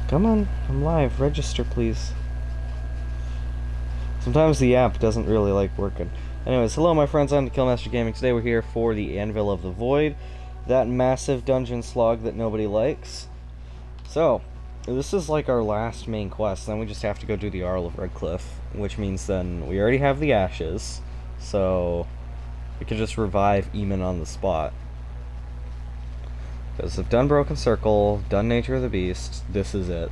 Come on, I'm live. Register, please. Sometimes the app doesn't really like working. Anyways, hello my friends, I'm the Killmaster Gaming. Today we're here for the Anvil of the Void, that massive dungeon slog that nobody likes. So, this is like our last main quest, then we just have to go do the Arl of Redcliffe, which means then we already have the ashes, so we can just revive Eamon on the spot. Because I've done Broken Circle, done Nature of the Beast, this is it.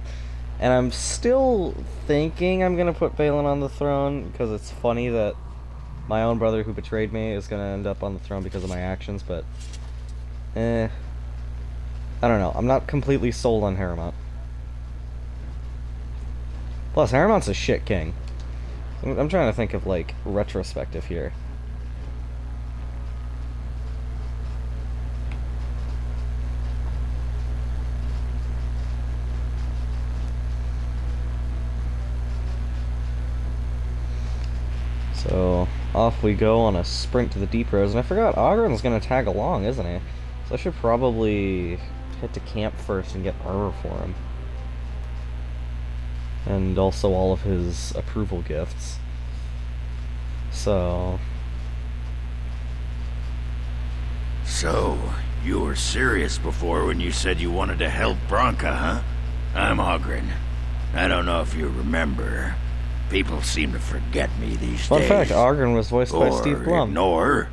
And I'm still thinking I'm going to put Balin on the throne, because it's funny that my own brother who betrayed me is going to end up on the throne because of my actions, but I don't know. I'm not completely sold on Harrowmont. Plus, Harrowmont's a shit king. I'm trying to think of, like, retrospective here. So, off we go on a sprint to the Deep Roads, and I forgot Ogren's gonna tag along, isn't he? So I should probably head to camp first and get armor for him. And also all of his approval gifts. So, you were serious before when you said you wanted to help Bronca, huh? I'm Ogren. I don't know if you remember. People seem to forget me these days. Fun fact, Ogren was voiced by Steve Blum. Ignore.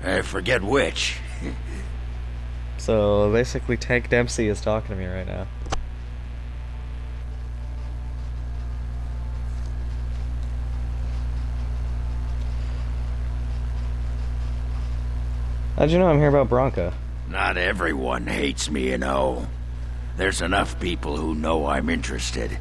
I forget which. So basically Tank Dempsey is talking to me right now. How'd you know I'm here about Bronca? Not everyone hates me, you know. There's enough people who know I'm interested.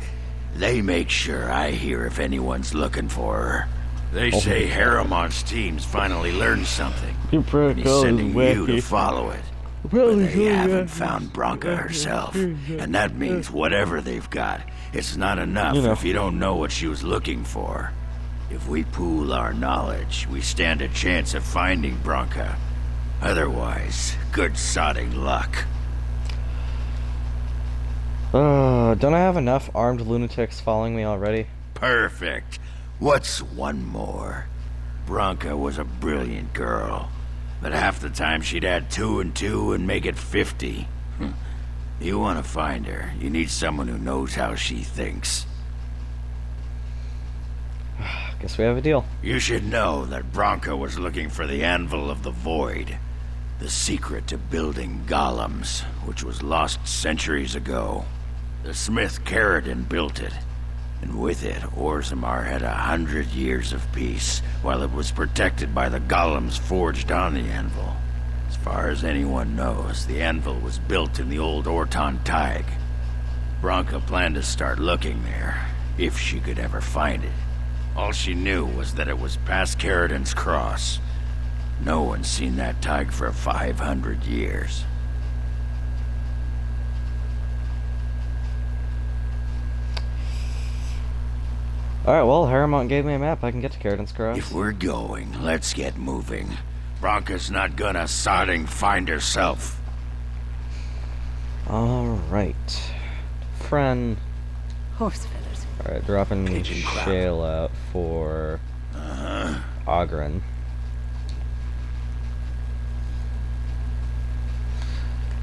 They make sure I hear if anyone's looking for her. They say Harrowmont's team's finally learned something. Your He's sending you to follow it. But they haven't found Bronca herself. And that means whatever they've got, it's not enough if you don't know what she was looking for. If we pool our knowledge, we stand a chance of finding Bronca. Otherwise, good sodding luck. Don't I have enough armed lunatics following me already? Perfect. What's one more? Bronca was a brilliant girl, but half the time she'd add 2 and 2 and make it 50. You want to find her, you need someone who knows how she thinks. Guess we have a deal. You should know that Bronca was looking for the Anvil of the Void, the secret to building golems, which was lost centuries ago. The smith Caradon built it, and with it, Orzammar had 100 years of peace, while it was protected by the golems forged on the anvil. As far as anyone knows, the anvil was built in the old Orton Tig. Bronca planned to start looking there, if she could ever find it. All she knew was that it was past Caradon's cross. No one's seen that Tig for 500 years. Alright, well, Harrowmont gave me a map. I can get to Caradon's Cross. If we're going, let's get moving. Bronca's not gonna sodding find herself. Alright. Friend. Horse feathers. Alright, dropping shale out for Ogren.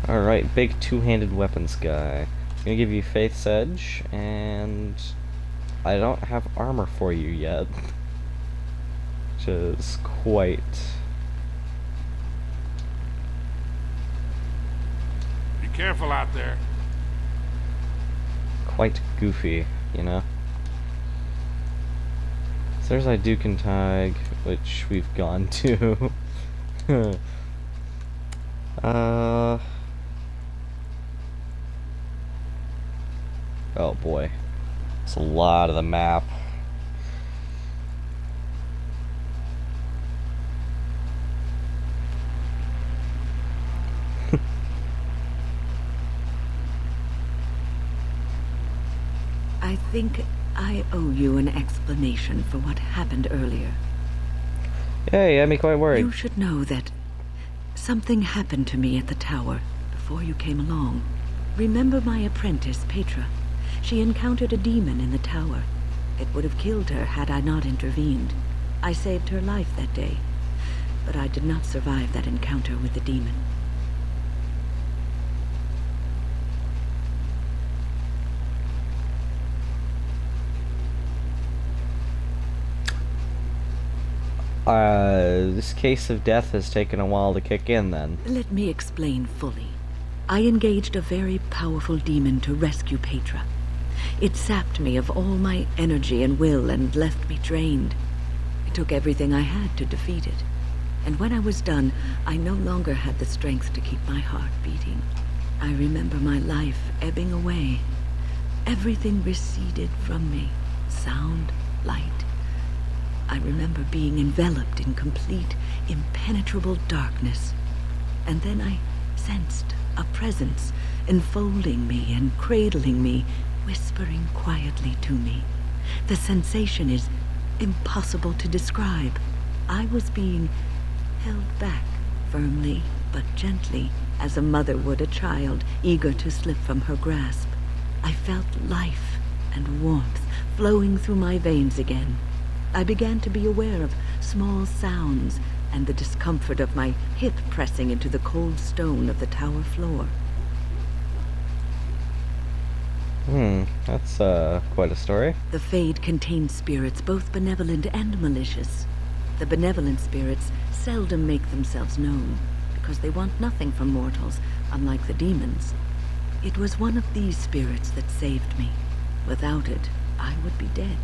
Alright, big two-handed weapons guy. Gonna give you Faith's Edge, and I don't have armor for you yet. Which is quite... Be careful out there. quite goofy, you know? So there's Idukentag, which we've gone to. Oh boy. It's a lot of the map. I think I owe you an explanation for what happened earlier. Yeah, you had me quite worried. You should know that something happened to me at the tower before you came along. Remember my apprentice, Petra? She encountered a demon in the tower. It would have killed her had I not intervened. I saved her life that day, but I did not survive that encounter with the demon. This case of death has taken a while to kick in then. Let me explain fully. I engaged a very powerful demon to rescue Petra. It sapped me of all my energy and will and left me drained. It took everything I had to defeat it. And when I was done, I no longer had the strength to keep my heart beating. I remember my life ebbing away. Everything receded from me. Sound, light. I remember being enveloped in complete, impenetrable darkness. And then I sensed a presence enfolding me and cradling me, whispering quietly to me. The sensation is impossible to describe. I was being held back, firmly but gently, as a mother would a child, eager to slip from her grasp. I felt life and warmth flowing through my veins again. I began to be aware of small sounds and the discomfort of my hip pressing into the cold stone of the tower floor. That's quite a story. The Fade contains spirits both benevolent and malicious. The benevolent spirits seldom make themselves known, because they want nothing from mortals, unlike the demons. It was one of these spirits that saved me. Without it, I would be dead.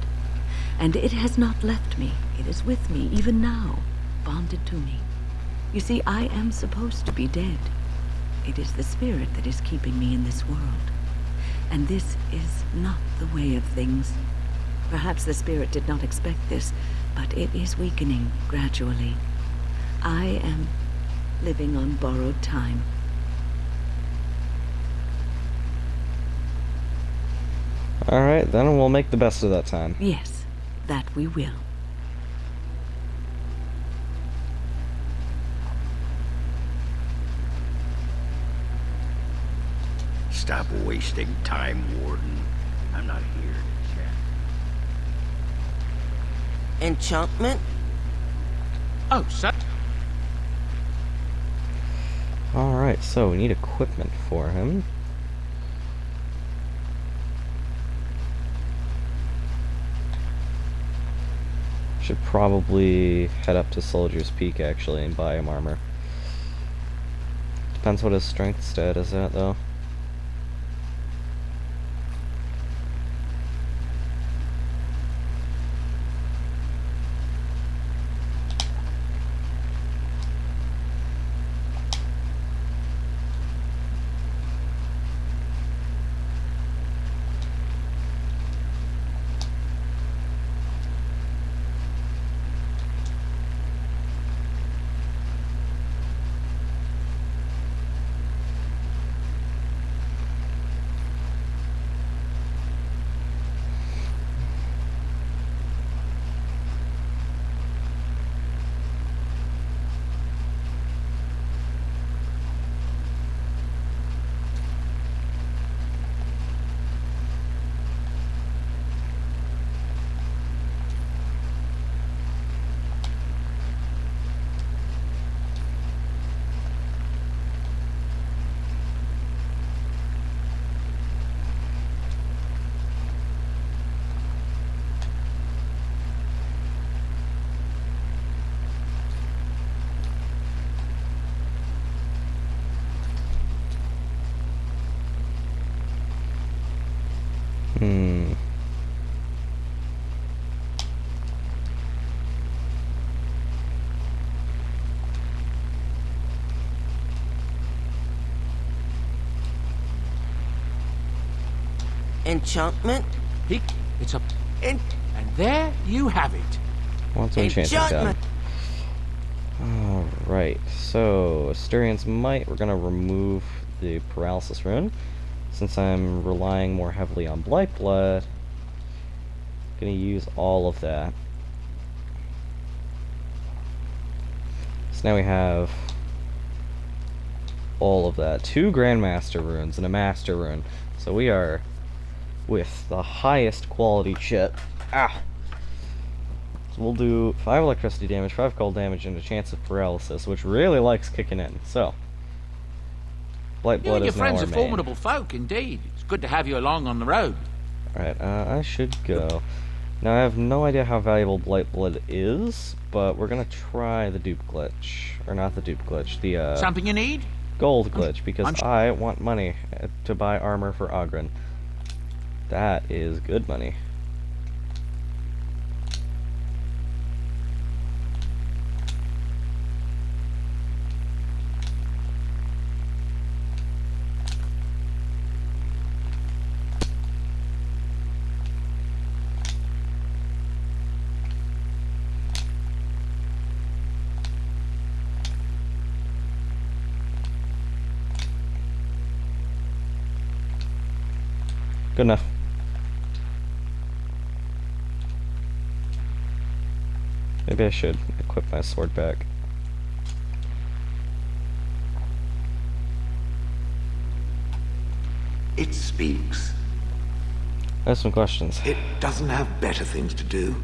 And it has not left me. It is with me, even now, bonded to me. You see, I am supposed to be dead. It is the spirit that is keeping me in this world. And this is not the way of things. Perhaps the spirit did not expect this, but it is weakening gradually. I am living on borrowed time. Alright, then we'll make the best of that time. Yes, that we will. Stop wasting time, Warden. I'm not here to chat. Enchantment? Oh, sir. Alright, so we need equipment for him. Should probably head up to Soldier's Peak, actually, and buy him armor. Depends what his strength stat is at, though. Enchantment? It's a... And there you have it. What's enchanting done? Alright, so Asturion's Might, we're gonna remove the Paralysis Rune. Since I'm relying more heavily on Blight Blood, I'm gonna use all of that. So now we have all of that. 2 Grandmaster runes and a Master rune. So we are with the highest quality shit. Ah! So we'll do 5 electricity damage, 5 cold damage, and a chance of paralysis, which really likes kicking in. So, Blight You Blood and your is now friends our are main. formidable folk, indeed. It's good to have you along on the road. Alright, I should go. Now, I have no idea how valuable Blight Blood is, but we're gonna try the dupe glitch. Or not the dupe glitch, the, Something you need? gold glitch, because I want money to buy armor for Ogren. That is good money. Good enough. Maybe I should equip my sword back. It speaks. I have some questions. It doesn't have better things to do.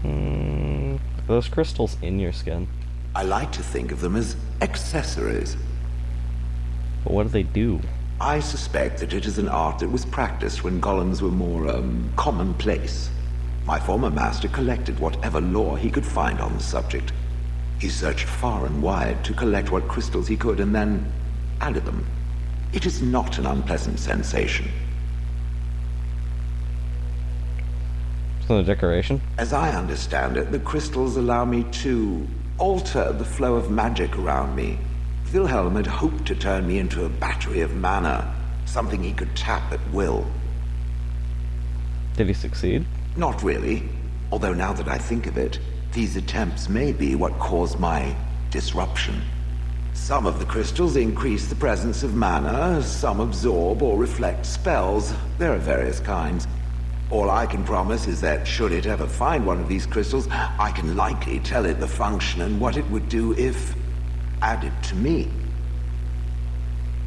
Are those crystals in your skin? I like to think of them as accessories. But what do they do? I suspect that it is an art that was practiced when golems were more, commonplace. My former master collected whatever lore he could find on the subject. He searched far and wide to collect what crystals he could and then added them. It is not an unpleasant sensation. Is that a decoration? As I understand it, the crystals allow me to alter the flow of magic around me. Wilhelm had hoped to turn me into a battery of mana, something he could tap at will. Did he succeed? Not really, although now that I think of it, these attempts may be what caused my disruption. Some of the crystals increase the presence of mana, some absorb or reflect spells. There are various kinds. All I can promise is that should it ever find one of these crystals, I can likely tell it the function and what it would do if added to me.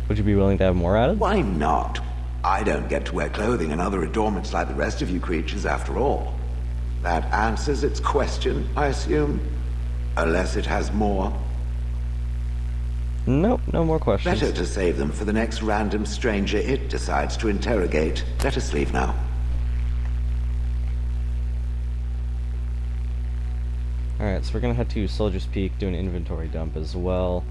Would you be willing to have more added? Why not? I don't get to wear clothing and other adornments like the rest of you creatures after all. That answers its question, I assume? Unless it has more. Nope, no more questions. Better to save them for the next random stranger it decides to interrogate. Let us leave now. Alright, so we're gonna head to Soldier's Peak, do an inventory dump as well.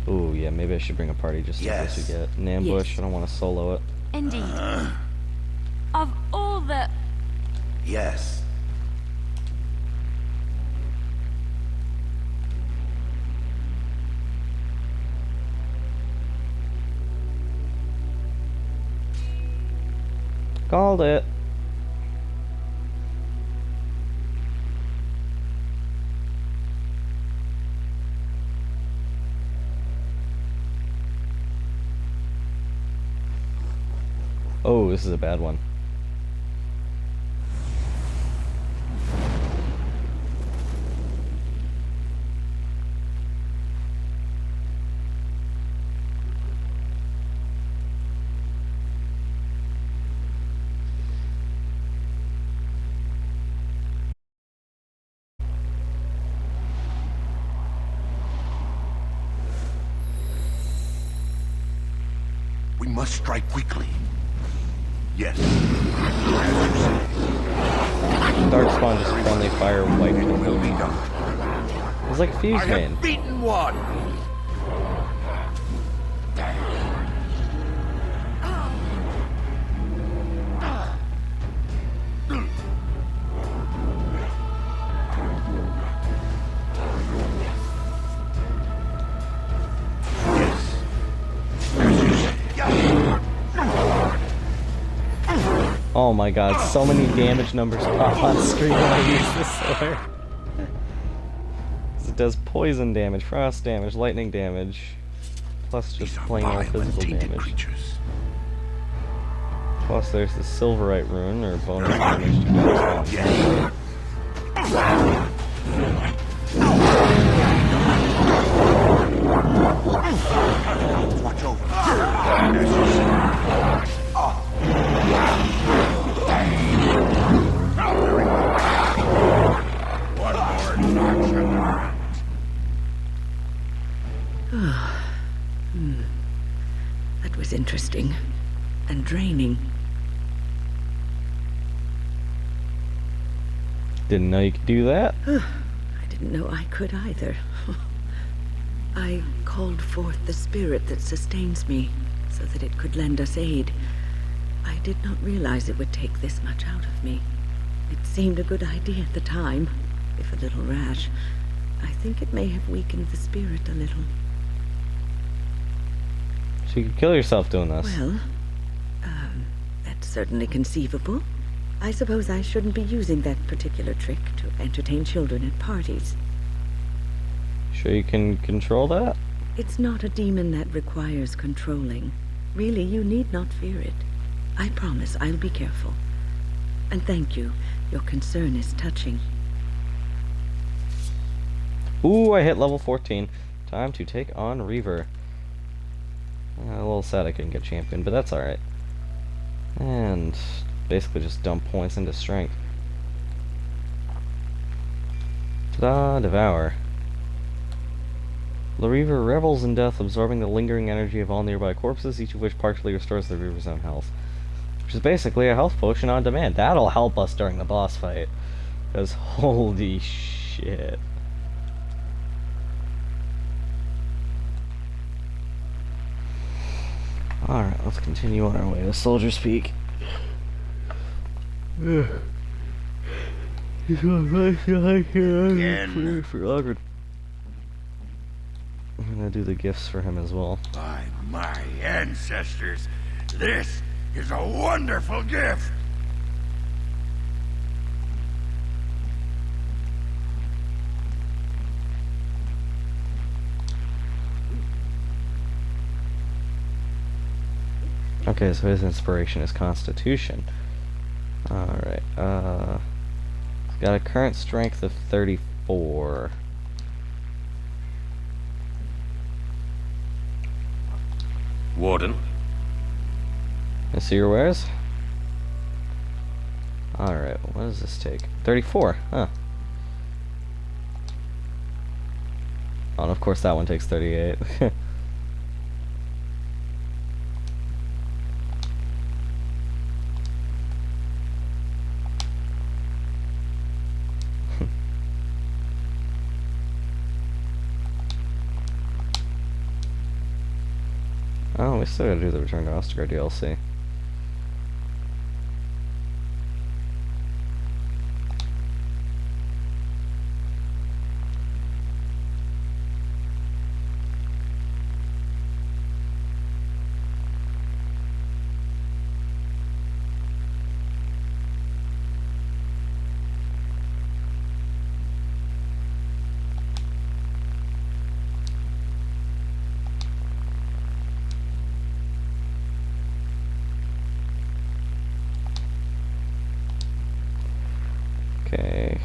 Ooh, yeah, maybe I should bring a party just in case we get an ambush. Yes. I don't want to solo it. Indeed. Of all the... Yes. Called it. Oh, this is a bad one. We must strike quickly. Yes. Darkspawn just friendly fire white. It will be done. It's like Fuse I Main. have beaten one. Oh my god, so many damage numbers pop on screen when I use this sword. It does poison damage, frost damage, lightning damage, plus just These are plain old vile and physical tainted damage. creatures. Plus there's the Silverite rune, or bonus damage to Darkspawn. Yes. Watch over. As you say. That was interesting. And draining. Didn't know you could do that. I didn't know I could either. I called forth the spirit that sustains me, so that it could lend us aid. I did not realize it would take this much out of me. It seemed a good idea at the time, if a little rash. I think it may have weakened the spirit a little. So you could kill yourself doing this. Well, that's certainly conceivable. I suppose I shouldn't be using that particular trick to entertain children at parties. Sure you can control that? It's not a demon that requires controlling. Really, you need not fear it. I promise I'll be careful. And thank you. Your concern is touching. Ooh, I hit level 14. Time to take on Reaver. A little sad I couldn't get champion, but that's alright. And basically just dump points into strength. Ta-da! Devour. The Reaver revels in death, absorbing the lingering energy of all nearby corpses, each of which partially restores the Reaver's own health. Which is basically a health potion on demand. That'll help us during the boss fight. Because holy shit. Alright, let's continue on our way to Soldier's Peak. Again. For awkward. I'm gonna do the gifts for him as well. By my ancestors, this is a wonderful gift. Okay, so his inspiration is Constitution. Alright, he's got a current strength of 34. Warden. I see your wares? Alright, what does this take? 34, huh. Oh, and of course that one takes 38. Oh, we still gotta do the Return to Ostagar DLC. Okay.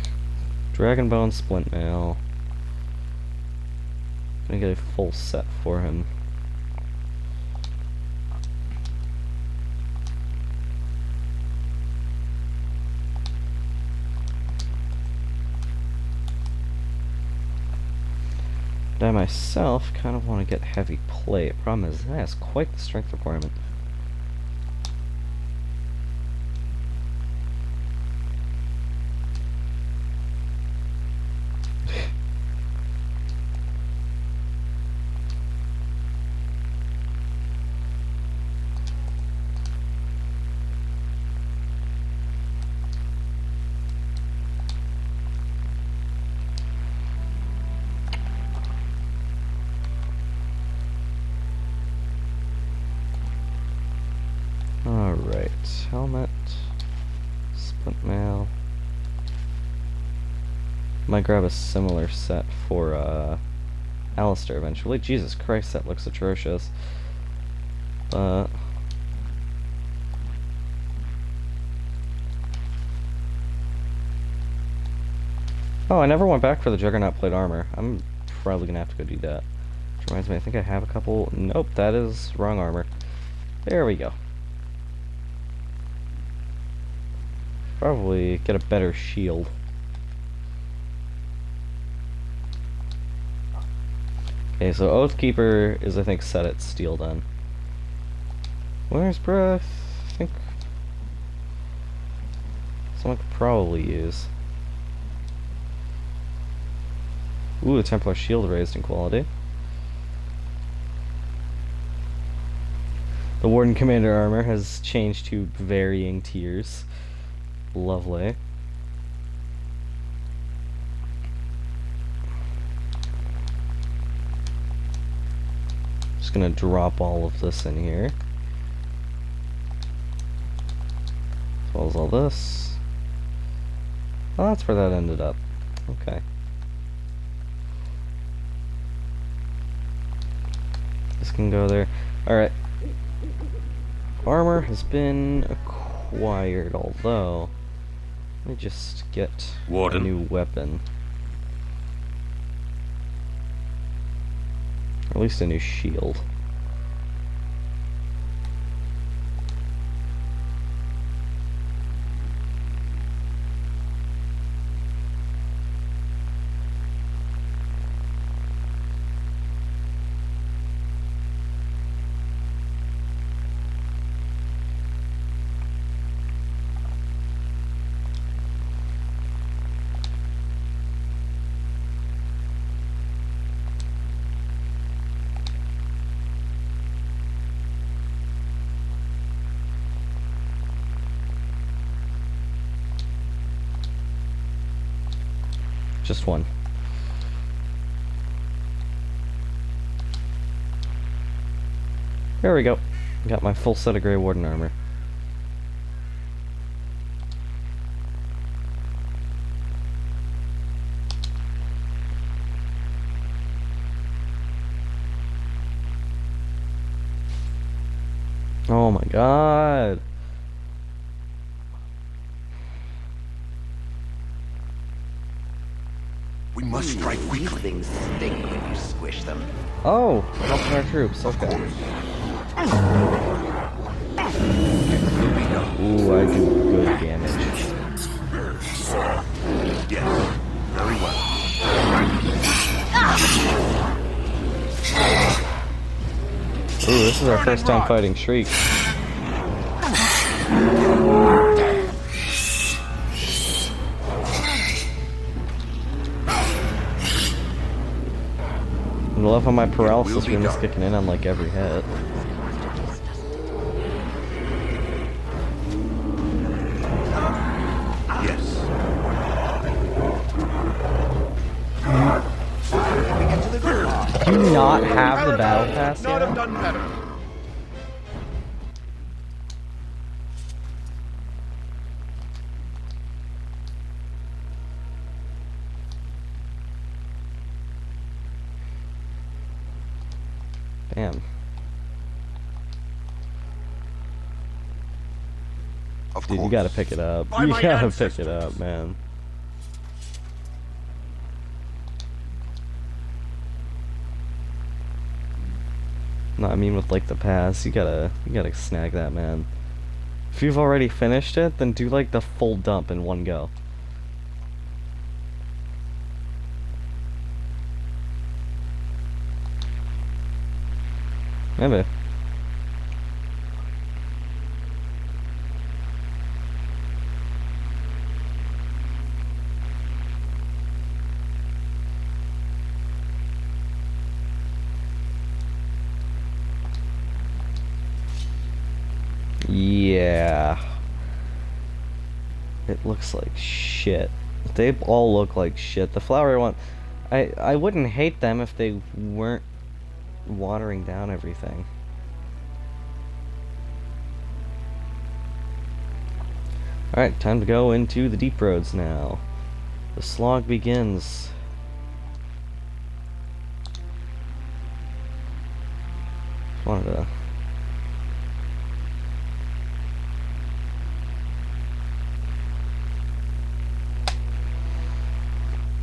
Dragonbone Splint Mail. Gonna get a full set for him. But I myself kind of want to get heavy plate. Problem is, that has quite the strength requirement. Alright, helmet, splint mail. Might grab a similar set for Alistair eventually. Jesus Christ, that looks atrocious. But oh, I never went back for the Juggernaut plate armor. I'm probably gonna have to go do that. Which reminds me, I think I have a couple. Nope, that is wrong armor. There we go. Probably get a better shield. Okay, so Oathkeeper is, I think, set at steel then. Winter's Breath, I think someone could probably use. Ooh, the Templar Shield raised in quality. The Warden Commander armor has changed to varying tiers. Lovely. Just gonna drop all of this in here. As well as all this. Well, that's where that ended up. Okay. This can go there. Alright. Armor has been acquired, although... Let me just get Warden. a new weapon. Or at least a new shield. Just one. There we go. Got my full set of Grey Warden armor. Oh my god. We must strike quickly. These things sting when you squish them. Oh, helping our troops. Okay. Ooh, I do good damage. Yes, very well. Ooh, this is our first time fighting Shriek. I love how my paralysis room is kicking in on like every hit. Yes. Do you not have the battle pass Not have yet? done better. Damn. Of Dude, you course. gotta pick it up. By You my gotta ancestors. pick it up, man. No, I mean with like the pass, you gotta snag that, man. If you've already finished it, then do like the full dump in one go. Maybe. Yeah. It looks like shit. They all look like shit. The flowery one, I wouldn't hate them if they weren't watering down everything. Alright, time to go into the deep roads now. The slog begins. Just wanted to...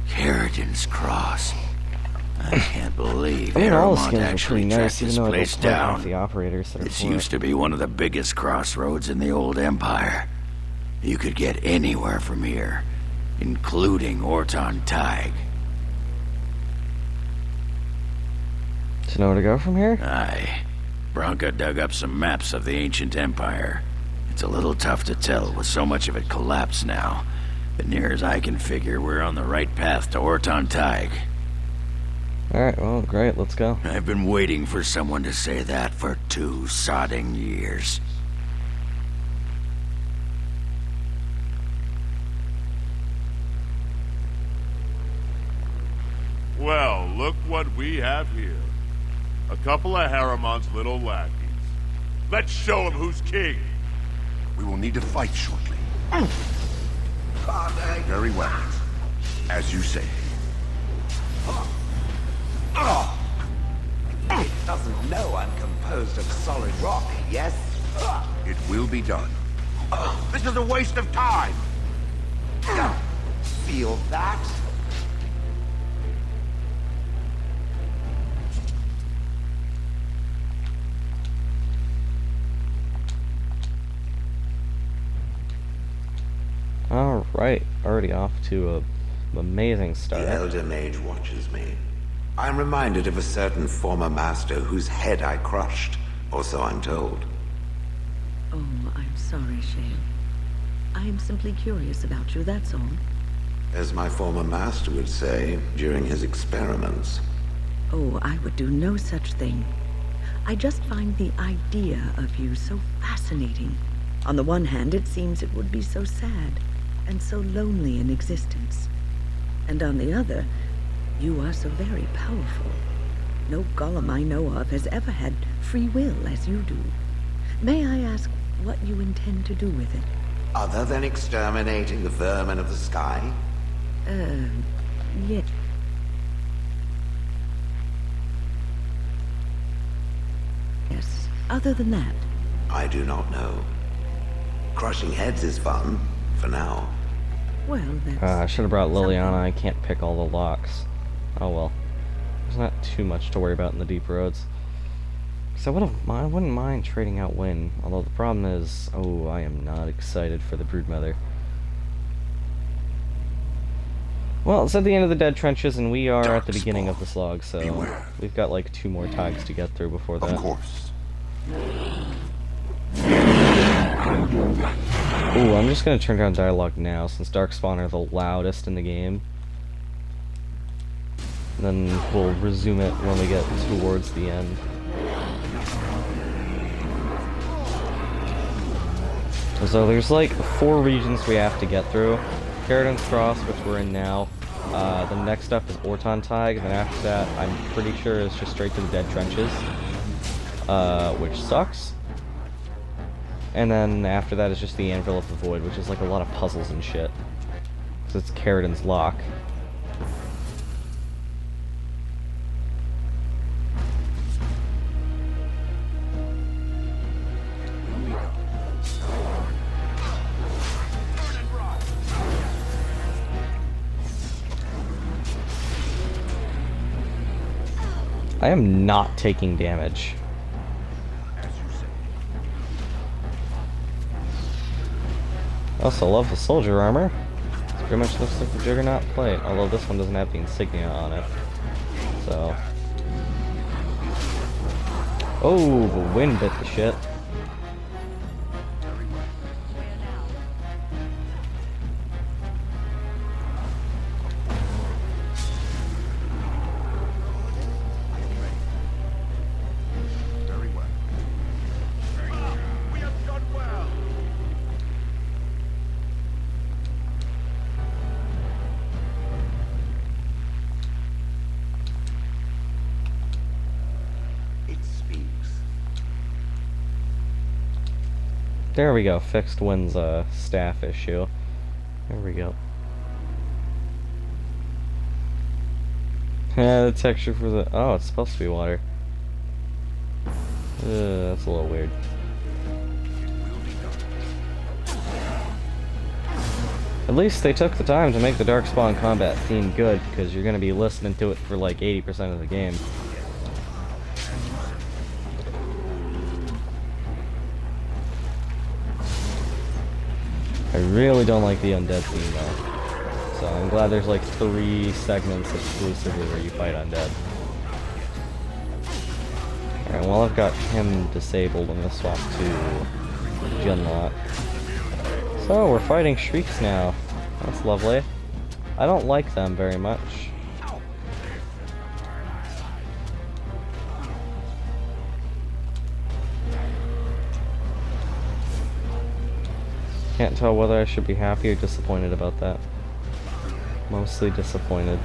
Sheridan's Cross. I can't believe I mean, all the Aramont skins are actually pretty tracked nice, even this though I place don't play half down. the operators that are This for used to be one of the biggest crossroads in the old empire. You could get anywhere from here, including Orton Tig. to know where to go from here? Aye. Branka dug up some maps of the ancient empire. It's a little tough to tell with so much of it collapsed now. But near as I can figure, we're on the right path to Orzammar. Alright, well, great, let's go. I've been waiting for someone to say that for 2 sodding years. Well, look what we have here. A couple of Harriman's little lackeys. Let's show him who's king. We will need to fight shortly. Very well. As you say. It doesn't know I'm composed of solid rock, yes? It will be done. This is a waste of time! Feel that? Alright, already off to a amazing start. The Elder Mage watches me. I'm reminded of a certain former master whose head I crushed, or so I'm told. Oh, I'm sorry, Shale. I am simply curious about you, that's all. As my former master would say during his experiments. Oh, I would do no such thing. I just find the idea of you so fascinating. On the one hand, it seems it would be so sad and so lonely in existence. And on the other, you are so very powerful. No golem I know of has ever had free will as you do. May I ask what you intend to do with it? Other than exterminating the vermin of the sky? Yeah. Yes, other than that. I do not know. Crushing heads is fun, for now. Well, that's... I should have brought Liliana. something. I can't pick all the locks. Oh well. There's not too much to worry about in the deep roads. So I wouldn't mind trading out Wynn, although the problem is, oh, I am not excited for the Broodmother. Well, it's at the end of the Dead Trenches, and we are at the beginning of the slog, so we've got like 2 more tags to get through before that. Of course. Ooh, I'm just gonna turn down dialogue now, since Darkspawn are the loudest in the game. Then we'll resume it when we get towards the end. So there's like 4 regions we have to get through. Carradon's Cross, which we're in now. The next up is Orzammar, and then after that, I'm pretty sure it's just straight to the Dead Trenches, which sucks. And then after that is just the Anvil of the Void, which is like a lot of puzzles and shit. So it's Carradon's Lock. I am not taking damage. I also love the soldier armor. It pretty much looks like the Juggernaut plate, although this one doesn't have the insignia on it. So... oh, the wind bit the shit. Very well. We have done well. It speaks. There we go, fixed Wynn's staff issue. There we go. Yeah, the texture for the... oh, it's supposed to be water. That's a little weird. At least they took the time to make the Darkspawn combat theme good, because you're going to be listening to it for like 80% of the game. I really don't like the undead theme though. So I'm glad there's like 3 segments exclusively where you fight undead. well, I've got him disabled. I'm gonna swap to Genlock. So, we're fighting Shrieks now. That's lovely. I don't like them very much. Can't tell whether I should be happy or disappointed about that. Mostly disappointed.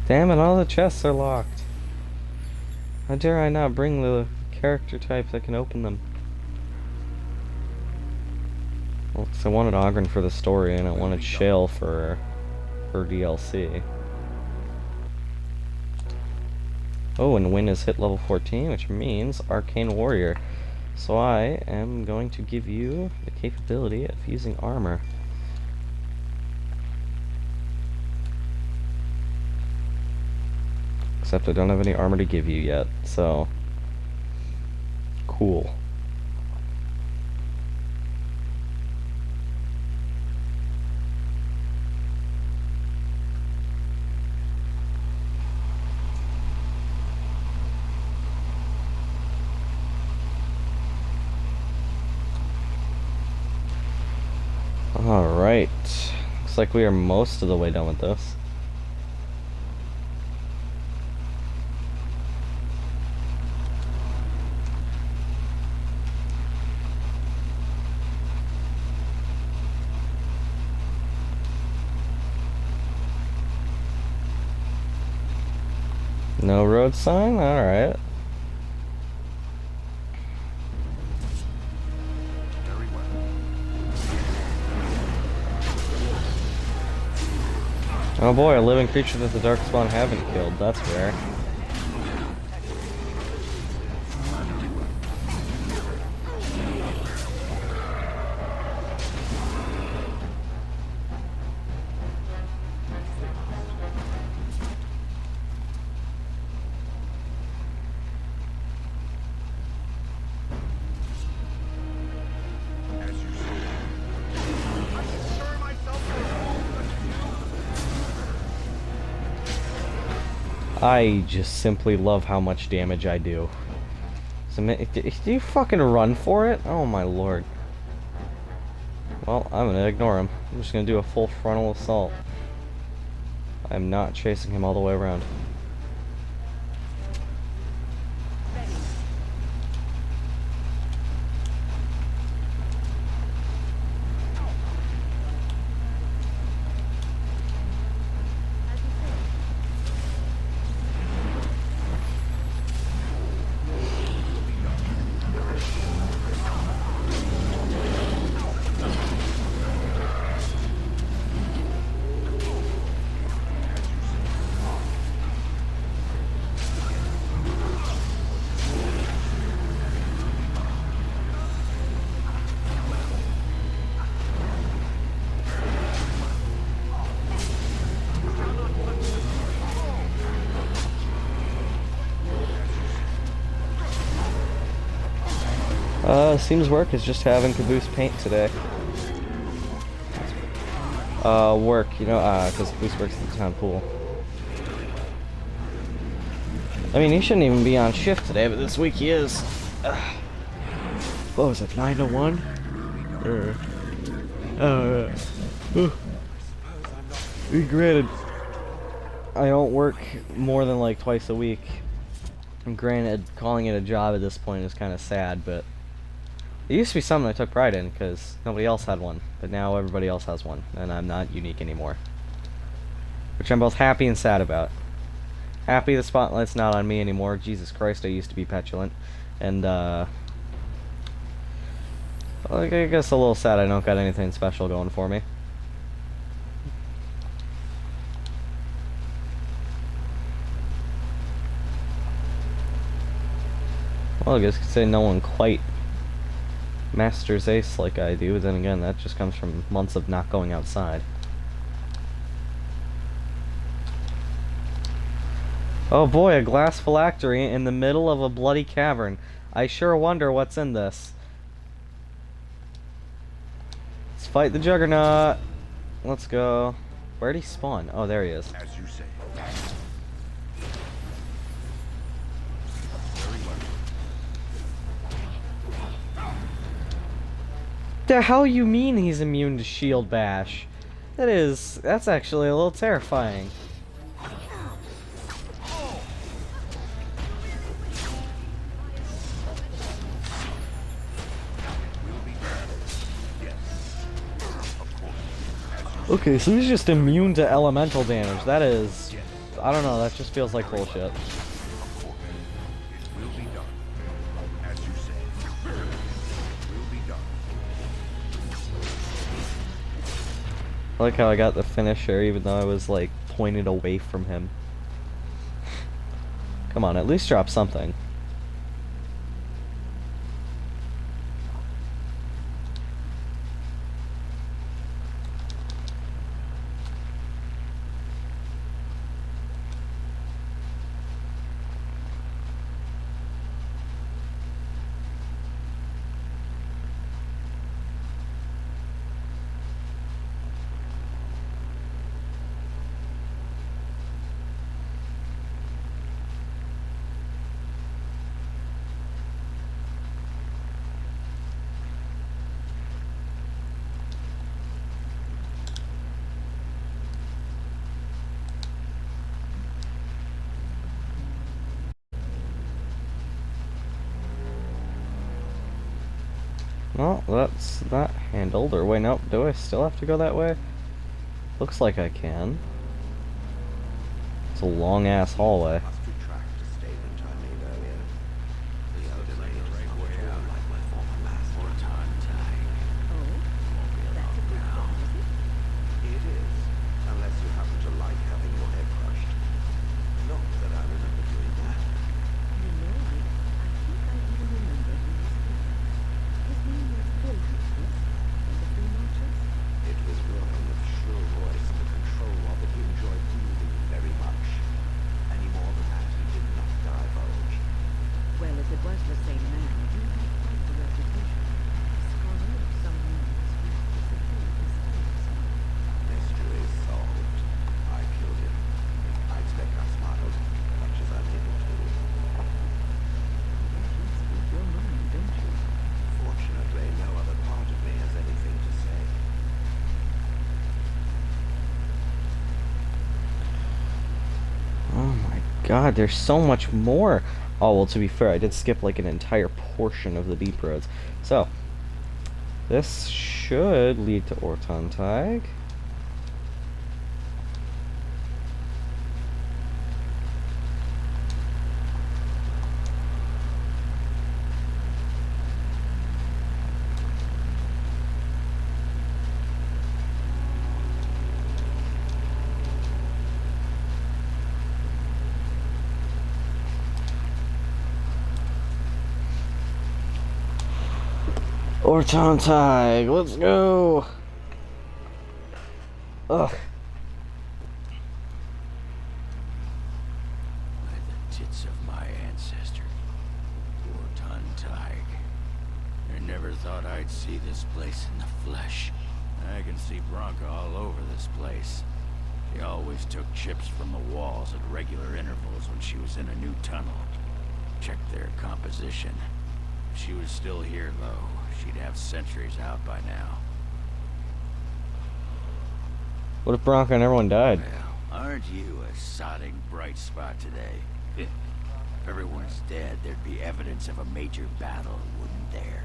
Damn it, all the chests are locked. How dare I not bring the character type that can open them? Well, 'cause I wanted Ogren for the story, and I wanted Shale for DLC. Oh, and Win is hit level 14, which means Arcane Warrior. So I am going to give you the capability of using armor. Except I don't have any armor to give you yet, so... Cool. Alright. Looks like we are most of the way done with this. No road sign? Alright. Oh boy, a living creature that the Darkspawn haven't killed. That's rare. I just simply love how much damage I do. So, do you fucking run for it? Oh my lord. Well, I'm gonna ignore him. I'm just gonna do a full frontal assault. I'm not chasing him all the way around. Seems work is just having Caboose paint today. Work, you know, because Caboose works at the town pool. I mean, he shouldn't even be on shift today, but this week he is. What was it, 9 to 1? Granted, I don't work more than like twice a week. And granted, calling it a job at this point is kind of sad, but it used to be something I took pride in because nobody else had one, but now everybody else has one, and I'm not unique anymore. Which I'm both happy and sad about. Happy the spotlight's not on me anymore. Jesus Christ, I used to be petulant. And, well, I guess a little sad I don't got anything special going for me. Well, I guess you could say no one quite masters ace like I do, then again, that just comes from months of not going outside. Oh boy, a glass phylactery in the middle of a bloody cavern. I sure wonder what's in this. Let's fight the Juggernaut. Let's go. Where'd he spawn? Oh, there he is. As you say. The hell you mean he's immune to shield bash? That's actually a little terrifying. Okay, so he's just immune to elemental damage. That is, I don't know, that just feels like bullshit. I like how I got the finisher even though I was like pointed away from him. Come on, at least drop something. Well, that's that handled. Or wait, nope. Do I still have to go that way? Looks like I can. It's a long ass hallway. God, there's so much more. Oh, well, to be fair, I did skip like an entire portion of the deep roads. So, this should lead to Orzammar. Orzammar, let's go. Ugh. By the tits of my ancestor, Orzammar. I never thought I'd see this place in the flesh. I can see Bronca all over this place. She always took chips from the walls at regular intervals when she was in a new tunnel. Checked their composition. If she was still here, though, she'd have sentries out by now. What if Bronca and everyone died? Well, aren't you a sodding bright spot today? If everyone's dead, there'd be evidence of a major battle, wouldn't there?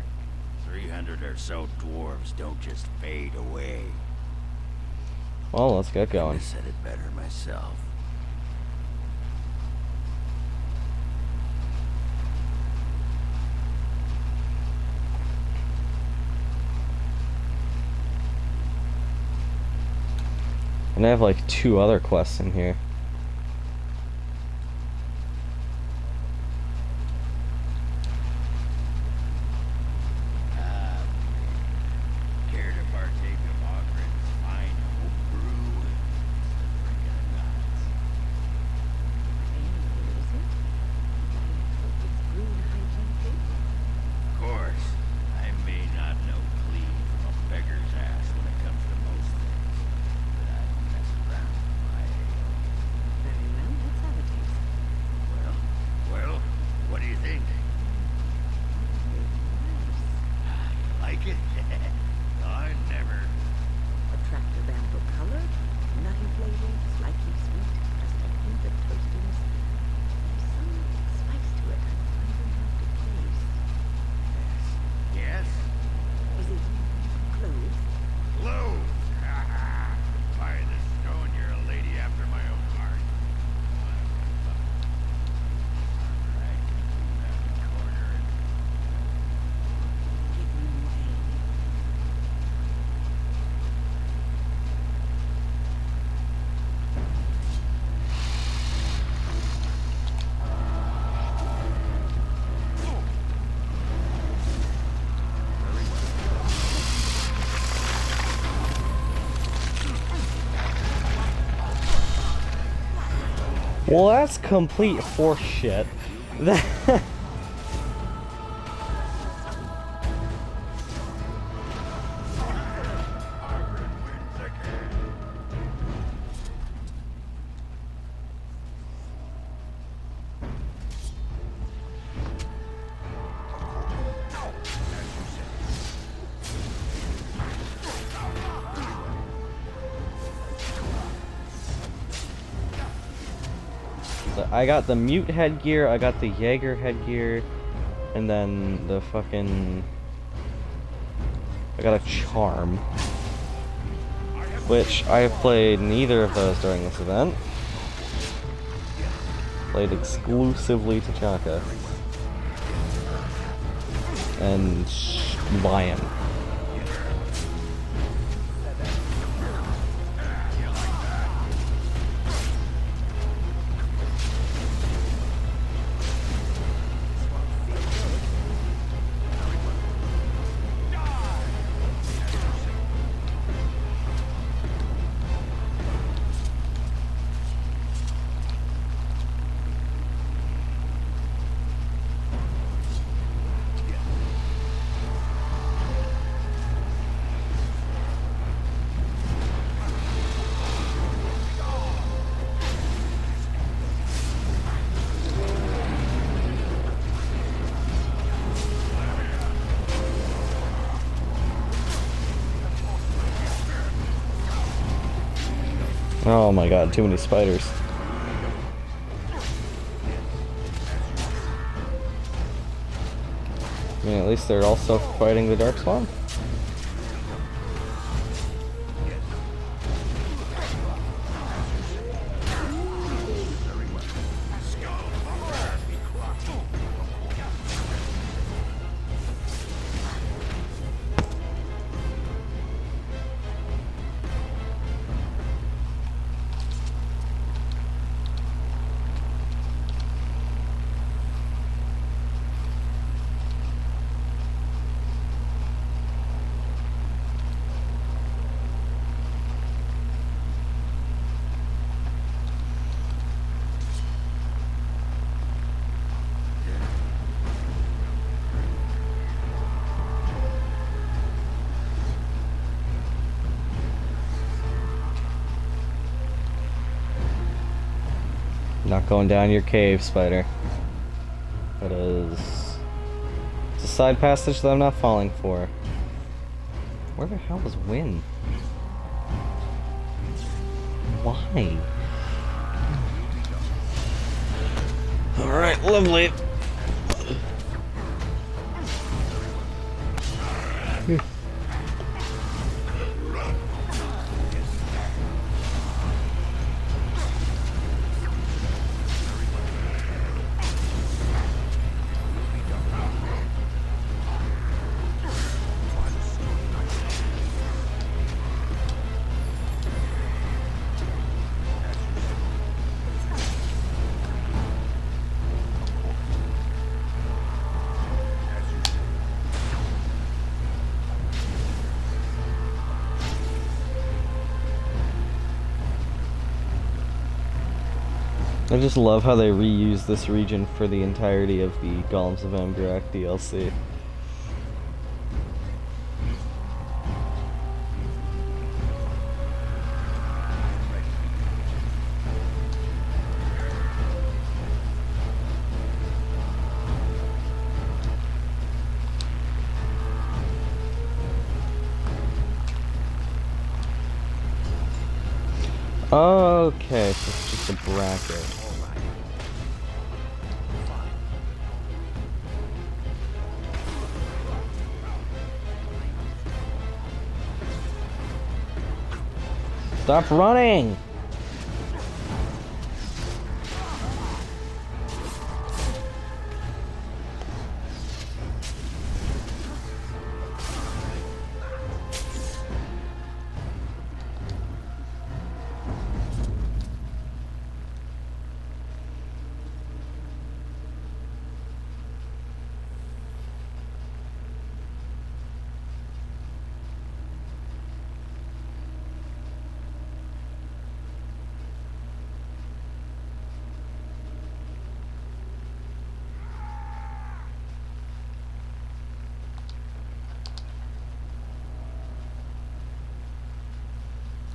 300 or so dwarves don't just fade away. Well, let's get going. I said it better myself. And I have like 2 other quests in here. Care to partake of Ogren's fine home brew? Well, that's complete horseshit. So I got the mute headgear, I got the Jaeger headgear, and then the fucking... I got a charm. Which I have played neither of those during this event. Played exclusively T'Chaka. And Lion. Oh my god, too many spiders. I mean, at least they're also fighting the Darkspawn. Not going down your cave, spider. That is... It's a side passage that I'm not falling for. Where the hell is Wynn? Why? Alright, lovely. I just love how they reuse this region for the entirety of the Golems of Amgarak DLC. Okay, so it's just a bracket. Stop running!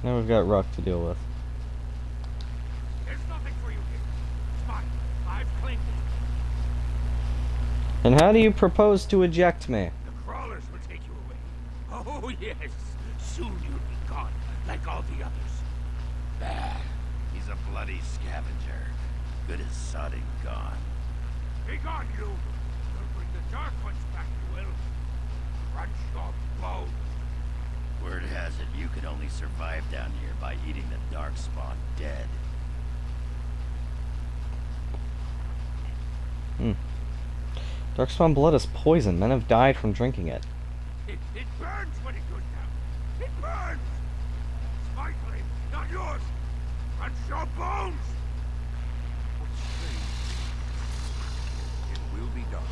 Now we've got Ruck to deal with. There's nothing for you here. It's mine. I've claimed it. And how do you propose to eject me? The crawlers will take you away. Oh, yes. Soon you'll be gone, like all the others. Bah, he's a bloody scavenger. Good as sodding gone. Be gone, you. You'll bring the Dark Ones back, you will. Crunch your bones. Word has it you can only survive down here by eating the Darkspawn dead. Darkspawn blood is poison. Men have died from drinking it. It burns when it goes down. It burns. It's my claim, not yours. Crunch your bones. It will be done.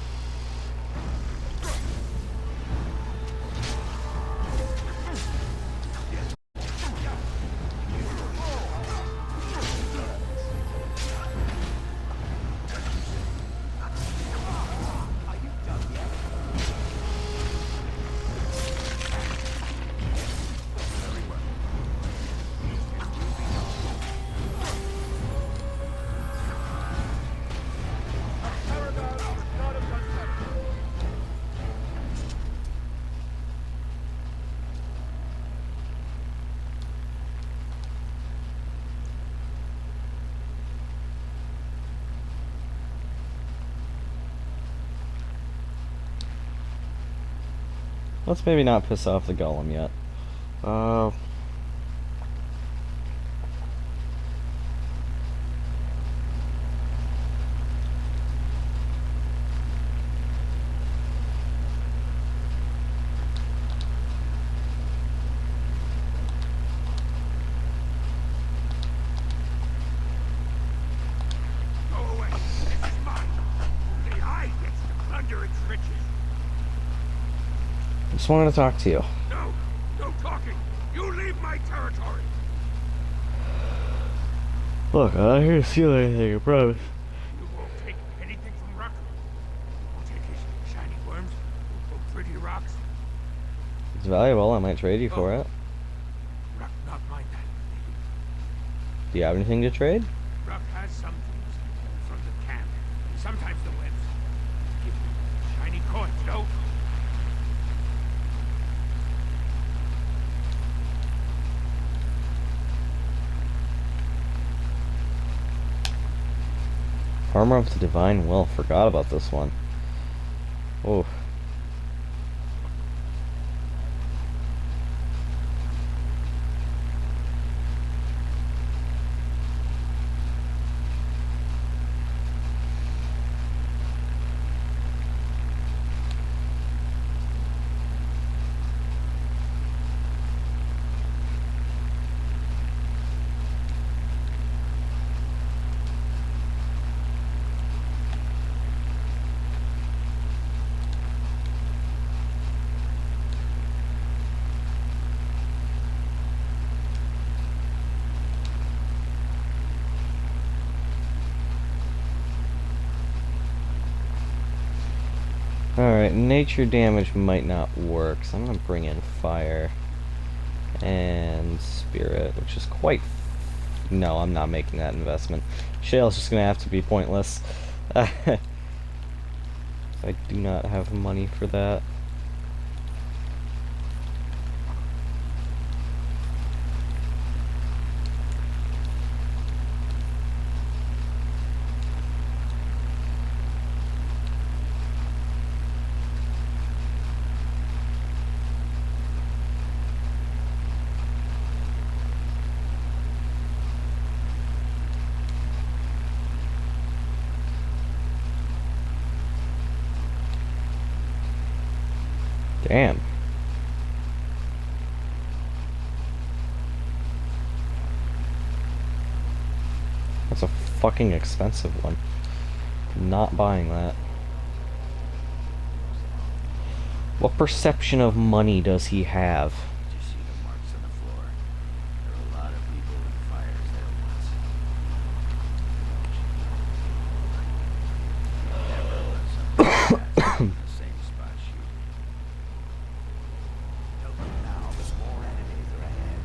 Let's maybe not piss off the golem yet. Go away. This is mine. Only I get to plunder its riches. Just wanted to talk to you. No, no talking. You leave my territory. Look, I'm not here to steal anything, I promise. You won't take anything from Ruck. You won't take his shiny worms or pretty rocks. It's valuable, I might trade you for it. Ruck not mind that. Do you have anything to trade? Ruck has some things from the camp. Sometimes the webs give me shiny coins, no? Armor of the Divine Will. Forgot about this one. Oh. Alright, nature damage might not work, so I'm gonna bring in fire and spirit, which is quite... No, I'm not making that investment. Shale's just gonna have to be pointless. I do not have money for that. Damn. That's a fucking expensive one. Not buying that. What perception of money does he have? Did you see the marks on the floor? There are a lot of people and fires there once. Never let something in the same spot shoot. Now, but more enemies are ahead.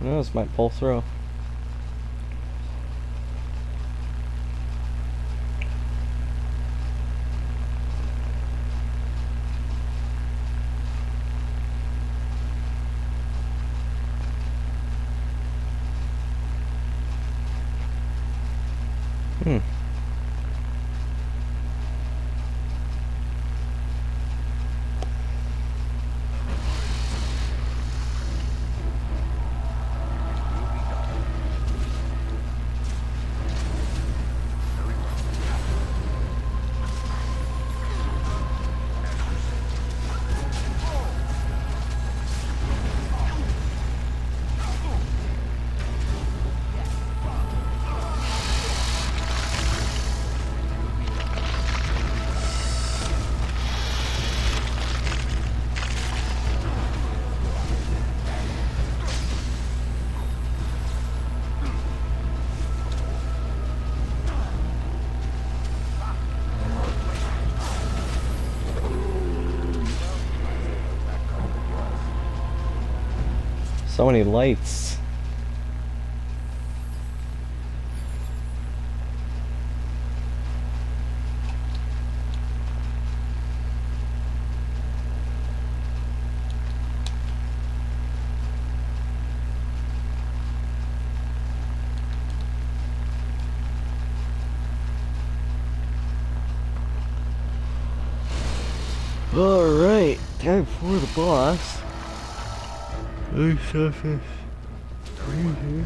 Who knows, might pull through. Hmm. So many lights. Alright, time for the boss. This stuff is crazy.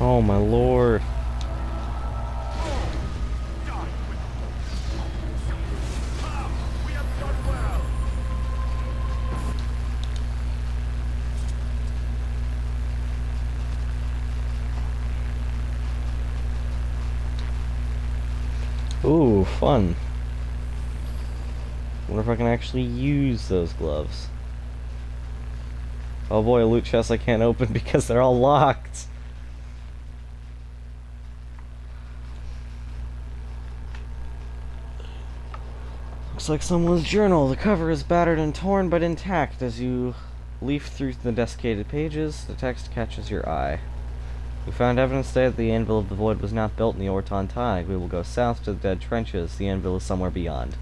Oh my lord. Ooh, fun. Wonder if I can actually use those gloves. Oh boy, a loot chest I can't open because they're all locked. Looks like someone's journal. The cover is battered and torn, but intact. As you leaf through the desiccated pages, the text catches your eye. We found evidence today that the Anvil of the Void was not built in the Orton Tide. We will go south to the Dead Trenches. The Anvil is somewhere beyond.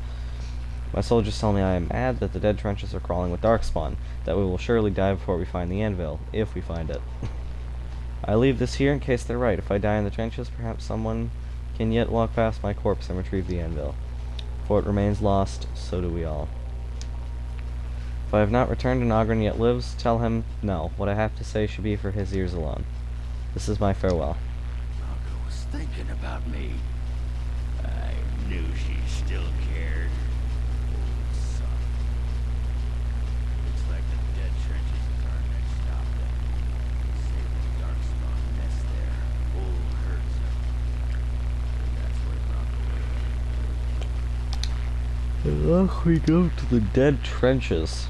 My soldiers tell me I am mad, that the Dead Trenches are crawling with Darkspawn, that we will surely die before we find the Anvil, if we find it. I leave this here in case they're right. If I die in the trenches, perhaps someone can yet walk past my corpse and retrieve the Anvil. For it remains lost, so do we all. If I have not returned and Ogren yet lives, tell him no. What I have to say should be for his ears alone. This is my farewell. Bronco was thinking about me. I knew she still cared. Old son. Looks like the dead trenches is our next stop then. Save the Darkspawn nest there. Old Orzammar. That's where Bronco is. And off we go to the dead trenches.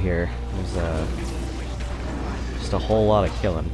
Here. There's just a whole lot of killing.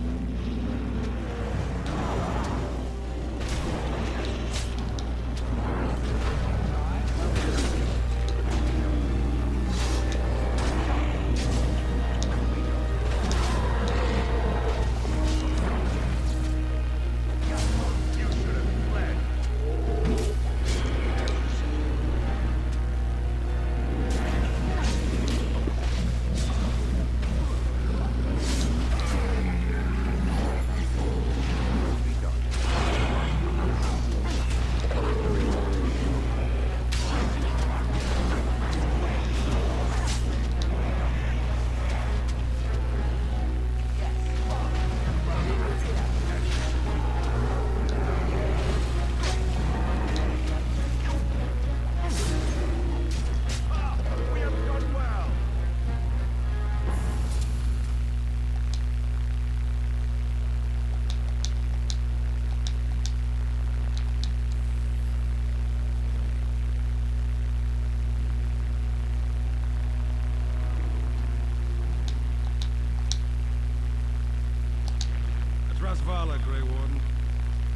Valor, Grey Warden.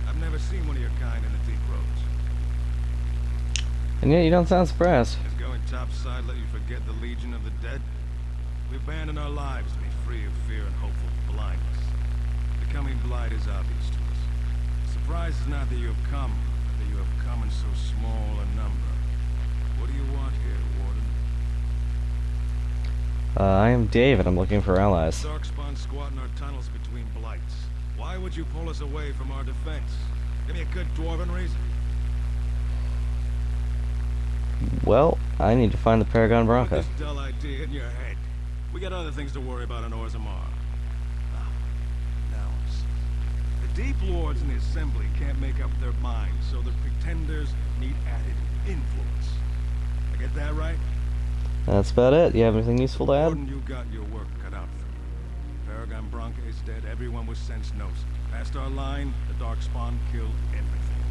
I've never seen one of your kind in the deep roads. And yet you don't sound surprised. Has going topside let you forget the Legion of the Dead? We abandon our lives to be free of fear and hopeful blindness. The coming blight is obvious to us. The surprise is not that you have come, but that you have come in so small a number. What do you want here, Warden? I am Dave, and I'm looking for allies. Darkspawn squat in our tunnels between blights. Why would you pull us away from our defense? Give me a good dwarven reason. Well, I need to find the Paragon Bronco. Put this dull idea in your head. We got other things to worry about in Orzammar. Now, the Deep Lords in the Assembly can't make up their minds, so the Pretenders need added influence. I get that right? That's about it. You have anything useful to add? Gordon, you got your work cut out for you. Paragon Bronca is dead. Everyone with sense knows it. Past our line, the Darkspawn killed everything.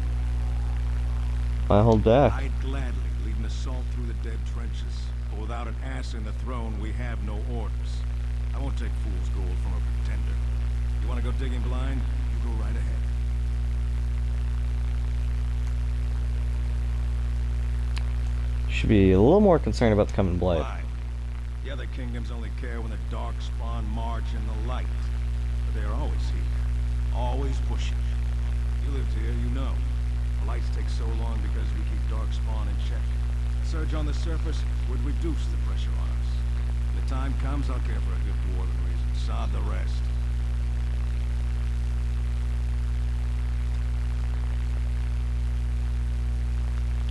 I hold back. I'd gladly lead an assault through the dead trenches, but without an ass in the throne, we have no orders. I won't take fool's gold from a pretender. You want to go digging blind? You go right ahead. Should be a little more concerned about the coming blight. Fine. The other kingdoms only care when the Darkspawn march in the light. But they're always here. Always pushing. You lived here, you know. The lights take so long because we keep Darkspawn in check. A surge on the surface would reduce the pressure on us. When the time comes, I'll care for a good dwarven reason. Sod the rest.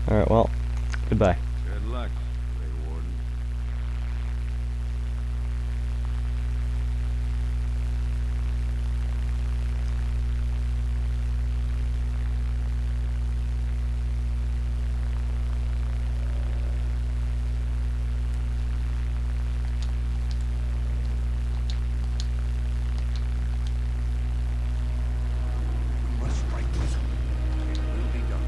Alright, well, goodbye. Good luck, Grey Warden. We must strike this. It will be done.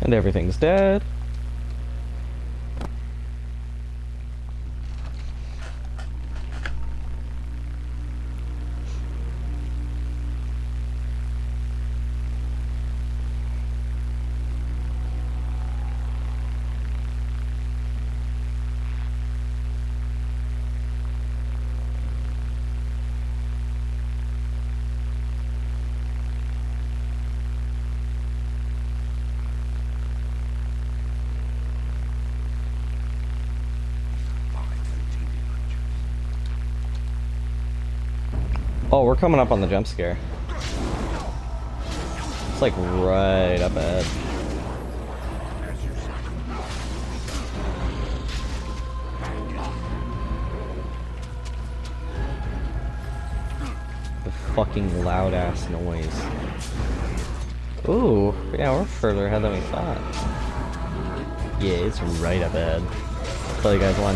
And everything's dead. Oh, we're coming up on the jump scare. It's like right up ahead. The fucking loud ass noise. Ooh, yeah, we're further ahead than we thought. Yeah, it's right up ahead. I'll tell you guys one.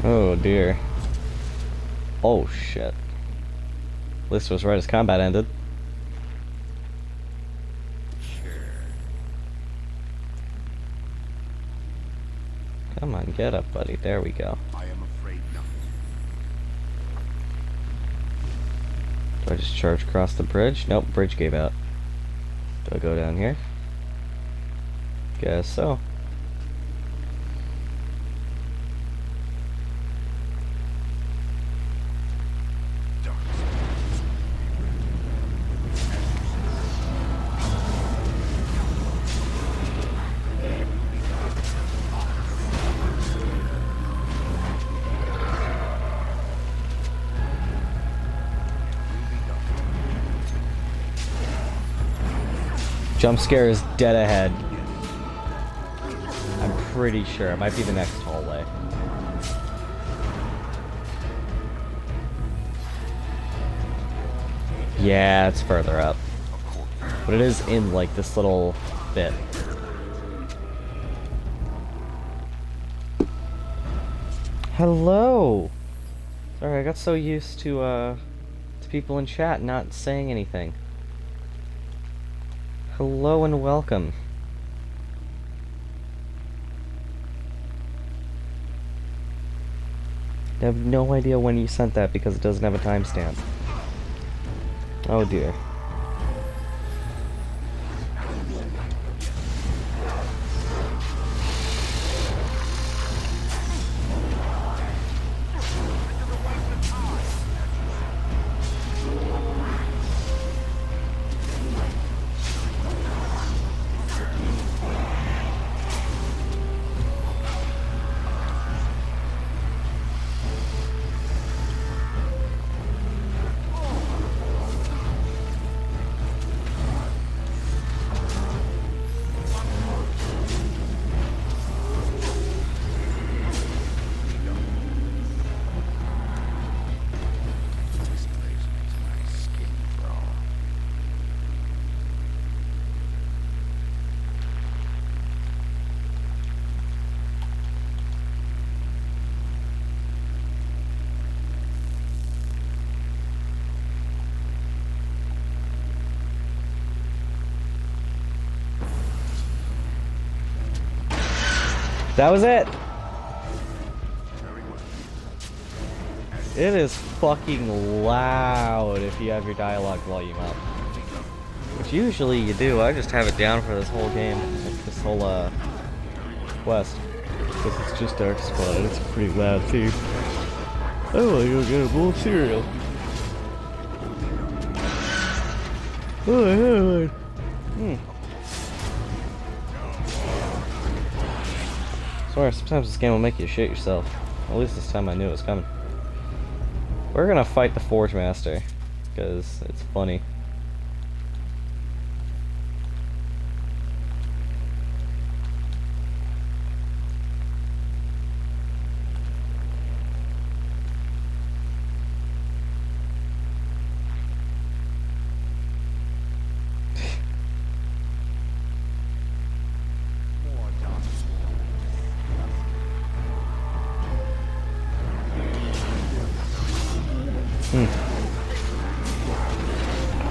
Oh dear. Oh shit. This was right as combat ended. Come on, get up, buddy. There we go. I am afraid not. Do I just charge across the bridge? Nope, bridge gave out. Do I go down here? Guess so. Jump scare is dead ahead. I'm pretty sure. It might be the next hallway. Yeah, it's further up. But it is in, like, this little bit. Hello! Sorry, I got so used to people in chat not saying anything. Hello and welcome. I have no idea when you sent that because it doesn't have a timestamp. Oh dear. That was it! It is fucking loud if you have your dialogue volume up. Which usually you do. I just have it down for this whole game. Like this whole, quest. Because it's just Dark Spot and it's a pretty loud theme. I want to go get a bowl of cereal. Oh, I have one. Sorry, sometimes this game will make you shit yourself. At least this time I knew it was coming. We're gonna fight the Forge Master, because it's funny.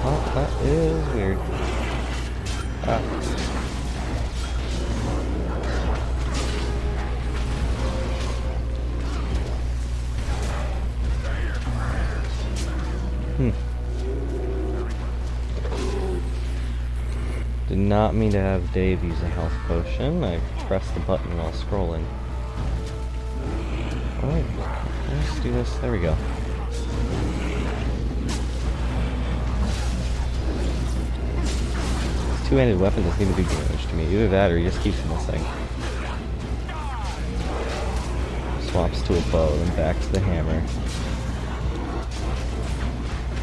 Oh, that is weird. Ah. Did not mean to have Dave use a health potion. I pressed the button while scrolling. Alright, let's do this. There we go. Two-handed weapon doesn't even do damage to me. Either that or he just keeps missing. Swaps to a bow, then back to the hammer.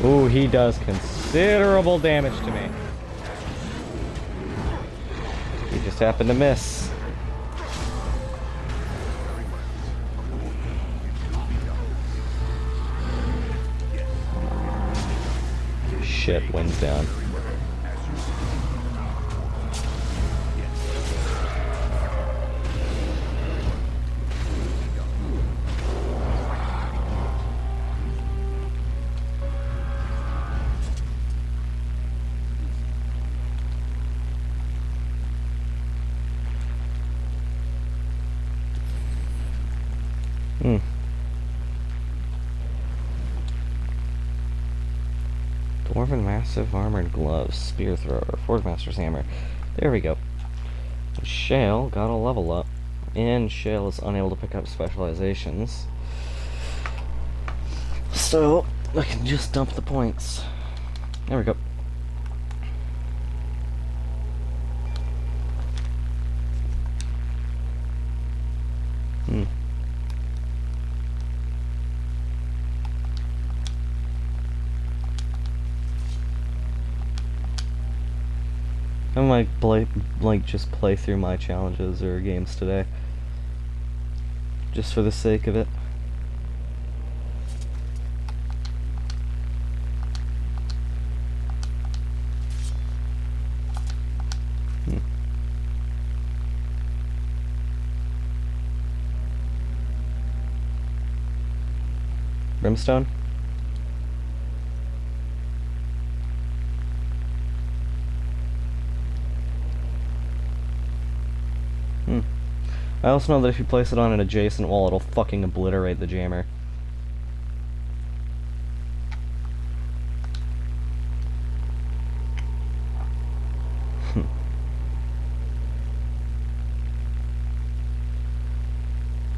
Ooh, he does considerable damage to me. He just happened to miss. Shit, wind's down. Dwarven massive armored gloves, spear thrower, Forge Master's hammer. There we go. Shale got a level up, and Shale is unable to pick up specializations. So I can just dump the points. There we go. I might just play through my challenges or games today, just for the sake of it. Brimstone? I also know that if you place it on an adjacent wall, it'll fucking obliterate the jammer.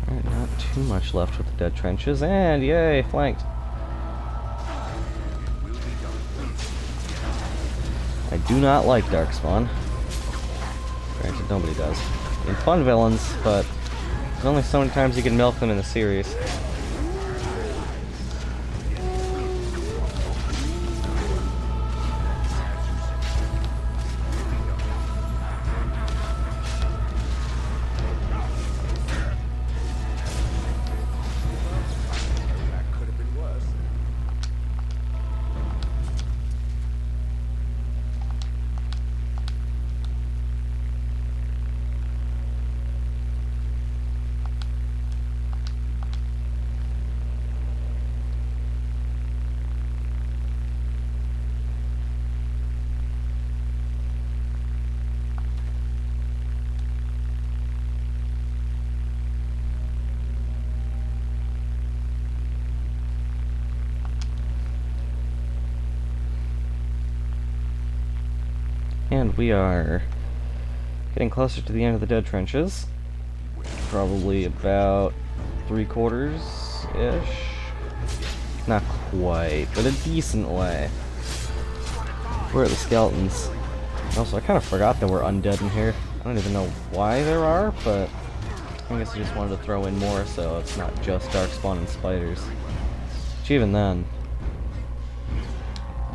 Alright, not too much left with the dead trenches, and yay, flanked. I do not like Darkspawn. Granted, nobody does. I mean, fun villains, but there's only so many times you can milk them in the series. And we are getting closer to the end of the dead trenches. Probably about 3/4-ish. Not quite, but a decent way. Where are the skeletons? Also, I kind of forgot there were undead in here. I don't even know why there are, but I guess I just wanted to throw in more so it's not just Darkspawn and spiders. Which even then,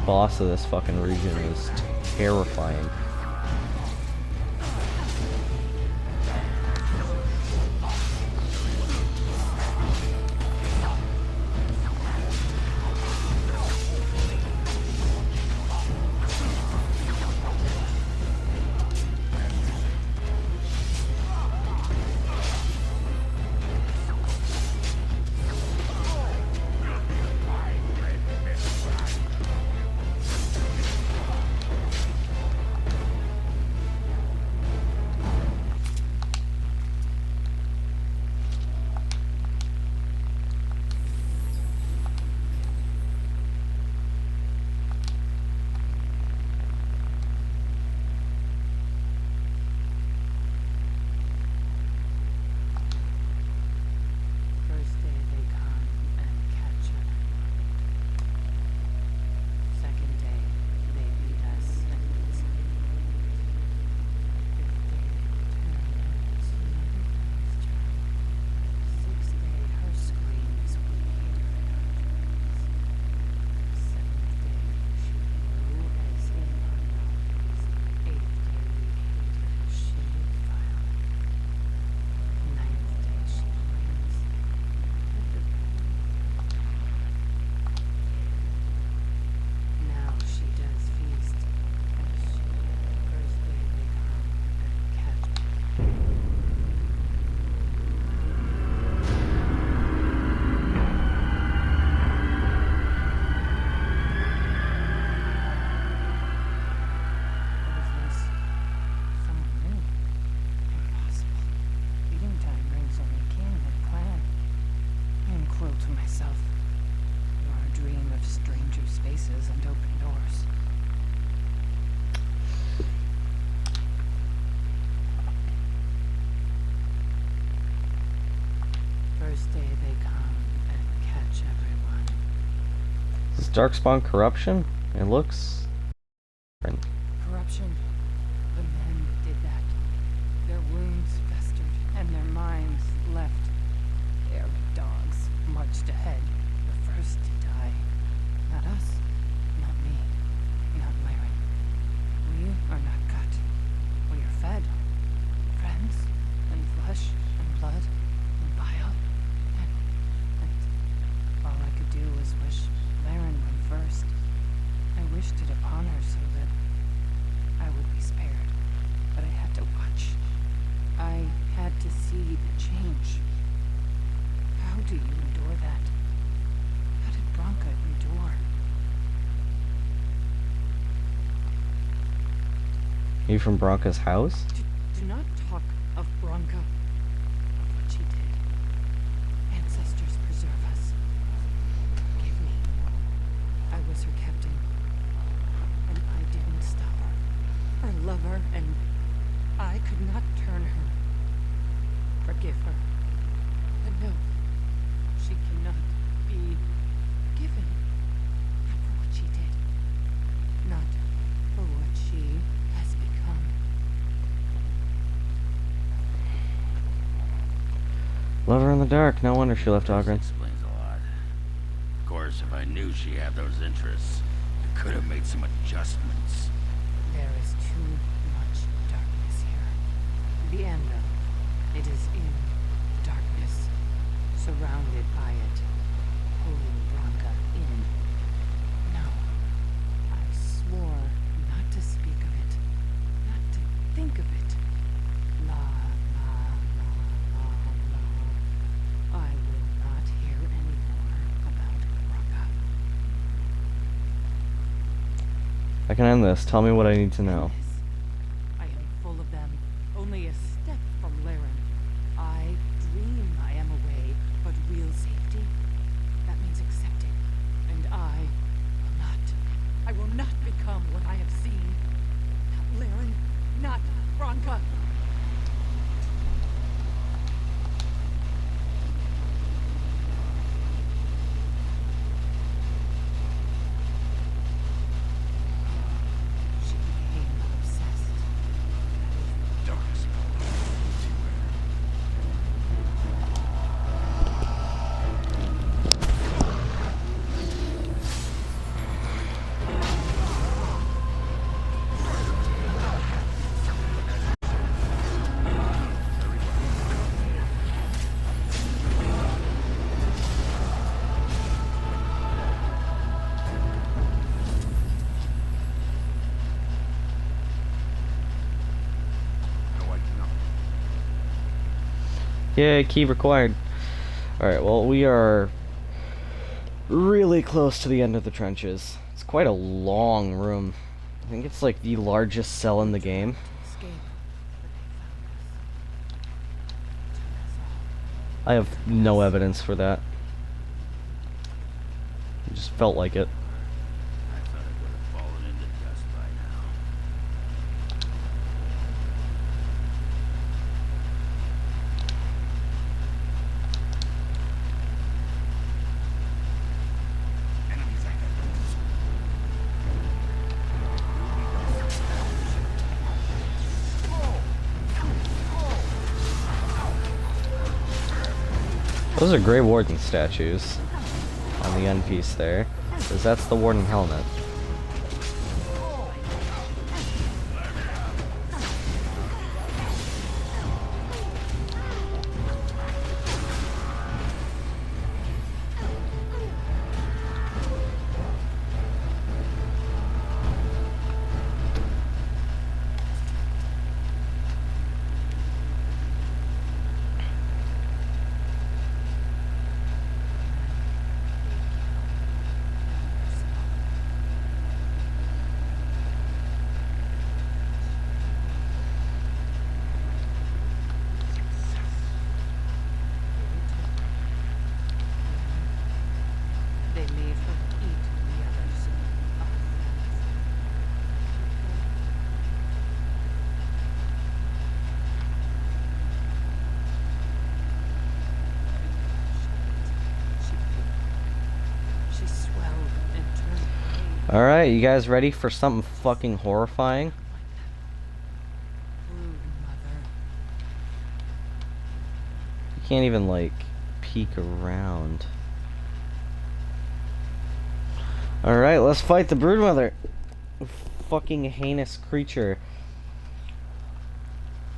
the boss of this fucking region is terrifying. Darkspawn corruption? It looks different. Corruption. The men did that. Their wounds festered, and their minds left. They are dogs, marched ahead, the first to die. Not us, not me, not Myron. We are not cut. Are you from Bronca's house? Do not talk of Bronca, of what she did. Ancestors preserve us. Forgive me. I was her captain, and I didn't stop her. Or love her, and I could not turn her. Forgive her. But no, she cannot be forgiven. Not for what she did. Not for what she has become. Love her in the dark. No wonder she left Ogren. Explains a lot. Of course, if I knew she had those interests, I could have made some adjustments. There is too much darkness here. The Anvil. It is in darkness, surrounded by it, pulling Bronca in. No, I swore not to speak of it, not to think of it. La, la, la, la, la. I will not hear any more about Bronca. I can end this. Tell me what I need to know. I am full of them, only a step from Laren. I dream I am away, but real safety, that means accepting. And I will not become what I have seen. Not Laren, not Bronca. She became obsessed. Darkness. Yeah, key required. Alright, well, we are really close to the end of the trenches. It's quite a long room. I think it's like the largest cell in the game. Escape, but they found us. I have no evidence for that. It just felt like it. I thought it would have fallen into dust by now. Enemies ahead. Those are Grey Warden statues on the end piece there, because that's the Warden helmet. They made her eat the others. She swelled and turned pale. Alright, you guys ready for something fucking horrifying? Brood mother. You can't even, like, peek around. Alright, let's fight the Broodmother. Fucking heinous creature.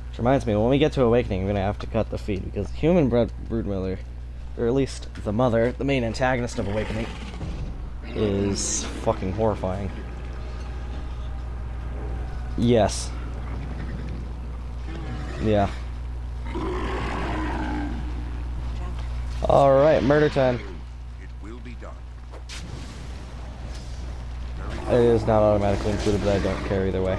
Which reminds me, when we get to Awakening, I'm gonna have to cut the feed, because human Broodmother, or at least the mother, the main antagonist of Awakening, is fucking horrifying. Yes. Yeah. Alright, murder time. It will be done. It is not automatically included, but I don't care either way.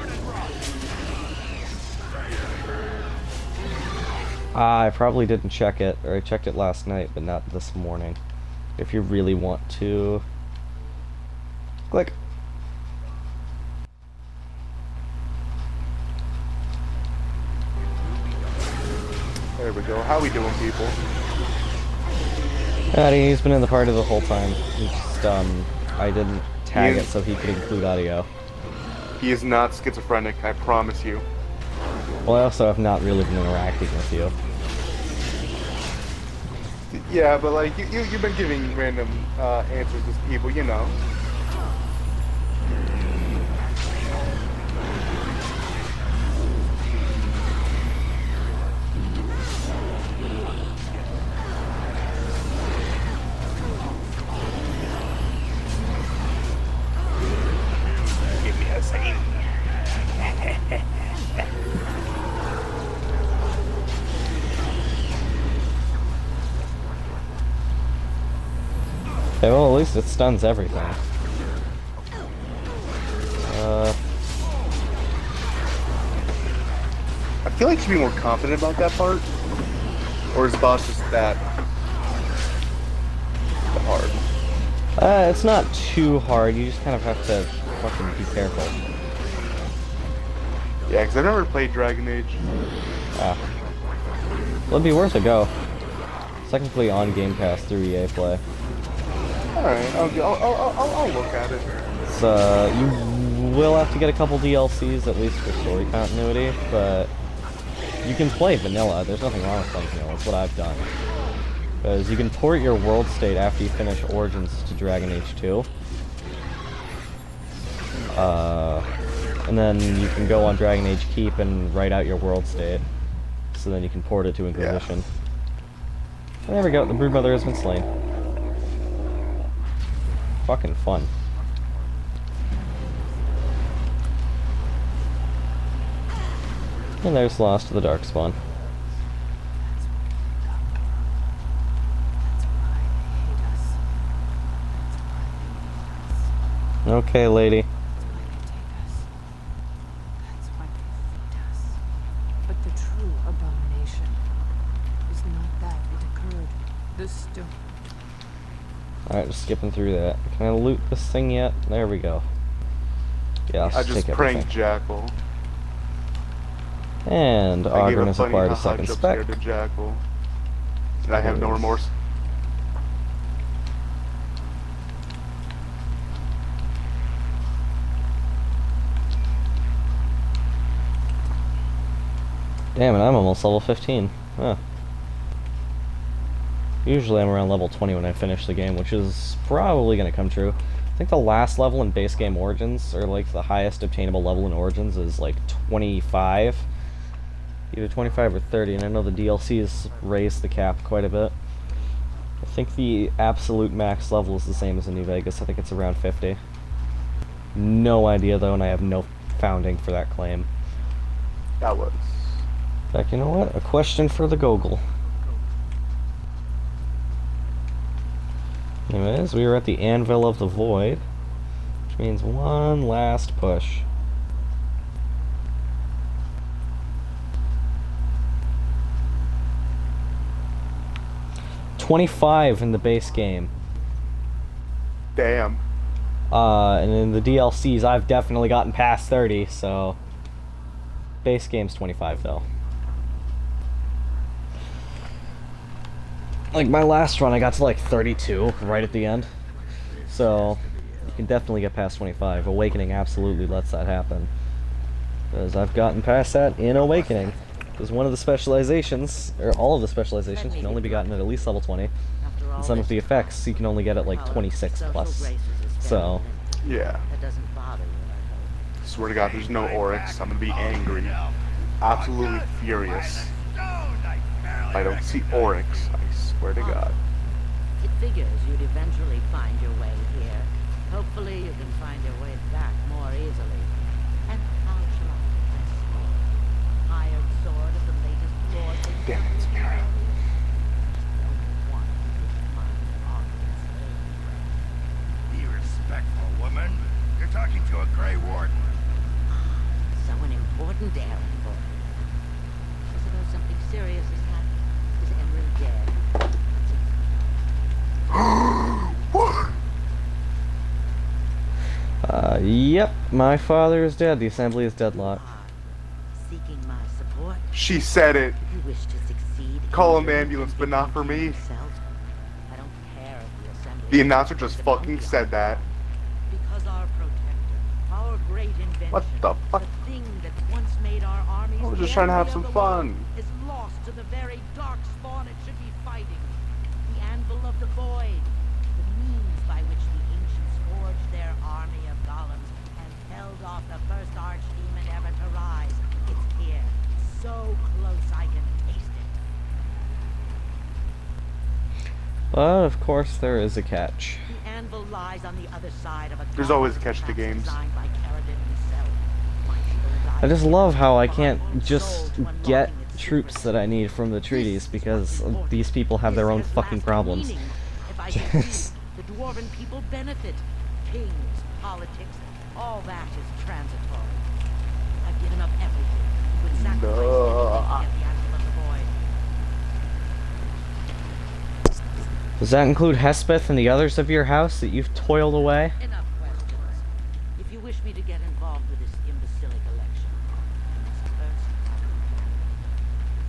I probably didn't check it, or I checked it last night, but not this morning. If you really want to... Click. There we go. How we doing, people? He's been in the party the whole time. He just, I didn't tag it so he could include audio. He is not schizophrenic, I promise you. Well, I also have not really been interacting with you. Yeah, but like, you've been giving random answers to people, you know. Give me a second. Okay, well, at least it stuns everything. I feel like you should be more confident about that part. Or is the boss just that hard? It's not too hard, you just kind of have to fucking be careful. Yeah, because I've never played Dragon Age. Ah. Well, it'd be worth a go. It's technically on Game Pass through EA Play. Alright, I'll look at it. It's, you will have to get a couple DLCs, at least for story continuity, but you can play vanilla. There's nothing wrong with playing vanilla. That's what I've done. Because you can port your world state after you finish Origins to Dragon Age 2. And then you can go on Dragon Age Keep and write out your world state. So then you can port it to Inquisition. Yeah. And there we go, the Broodmother has been slain. Fucking fun. And there's Lost to the Darkspawn. Okay, lady. That's why they feed us. But the true abomination is not that it occurred. The stone. Alright, just skipping through that. Can I loot this thing yet? There we go. Yeah, I just pranked Jackal. And Ogren has acquired a second spec. To Jackal. And I have no remorse. Damn it, I'm almost level 15. Huh. Usually I'm around level 20 when I finish the game, which is probably going to come true. I think the last level in base game Origins, or like the highest obtainable level in Origins, is like 25. Either 25 or 30, and I know the DLC has raised the cap quite a bit. I think the absolute max level is the same as in New Vegas. I think it's around 50. No idea though, and I have no founding for that claim. That was... In fact, you know what? A question for the Gogol. Anyways, we are at the Anvil of the Void, which means one last push. $25 in the base game. Damn. And in the DLCs, I've definitely gotten past 30, so... Base game's 25 though. Like my last run, I got to like 32 right at the end. So, you can definitely get past 25. Awakening absolutely lets that happen. Because I've gotten past that in Awakening. Because one of the specializations, or all of the specializations, can only be gotten at least level 20. And some of the effects, you can only get at like 26 plus. So, yeah. Swear to God, there's no Oryx. I'm gonna be angry. Absolutely furious. If I don't see Oryx, I swear to God. It figures you'd eventually find your way here. Hopefully you can find your way back more easily. And how shall I put my sword? Iron sword of the latest lord. Damn it, Spirit. Be respectful, woman. You're talking to a Grey Warden. So an important errand for you. As though something serious has happened. Yep, my father is dead. The assembly is deadlocked. Seeking my support. She said it. You wish to succeed. Call an ambulance, but not for me. I don't care if the assembly. The announcer just fucking said that. Because our protector, our great invention, What the fuck? the thing that once made our armies I was just trying to have some fun. is lost to the very dark spawn it should be fighting. The Anvil of the Void, the means by which the ancients forged their army of golems and held off the first archdemon ever to rise. It's here, so close I can taste it. But of course there is a catch. The Anvil lies on the other side of a There's always a catch to games. designed by Caradin himself. I just love how I can't just get troops that I need from the treaties because these people have their own fucking problems. If I succeed, the dwarven people benefit. Kings, politics, all that is transitory. I've given up everything. Would sacrifice anything to get the Anvil of the Void. Does that include Hespeth and the others of your house that you've toiled away? Enough questions. If you wish me to get involved with this imbecilic election, you must first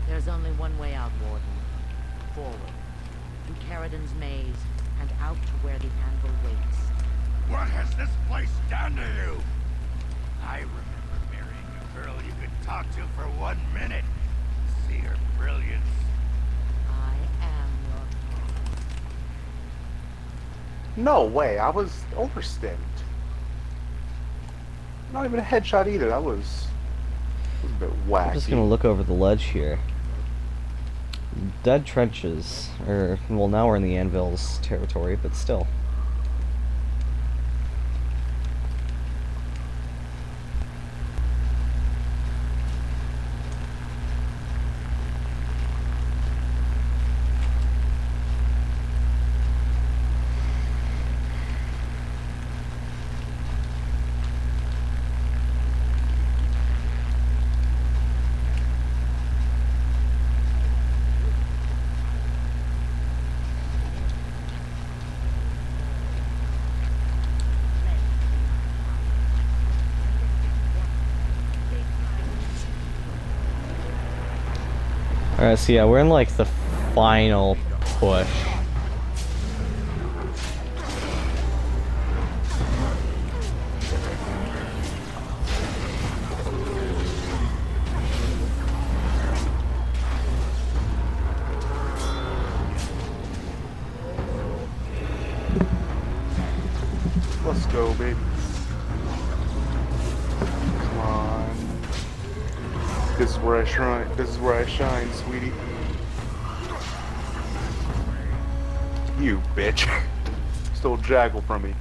there's only one way out, Warden. Forward. Through Caradin's maze, and out to where the Anvil waits. What has this place done to you? I remember marrying a girl you could talk to for 1 minute. See her brilliance. I am your No way, I was overstimmed. Not even a headshot either, that was a bit wacky. I'm just gonna look over the ledge here. Dead trenches, or well, now we're in the Anvil's territory, but still. Alright, so yeah, we're in like the final push. Let's go, baby. Come on. This is where I shine. This is where I shine, sweetie. You bitch. Stole Jackal from me.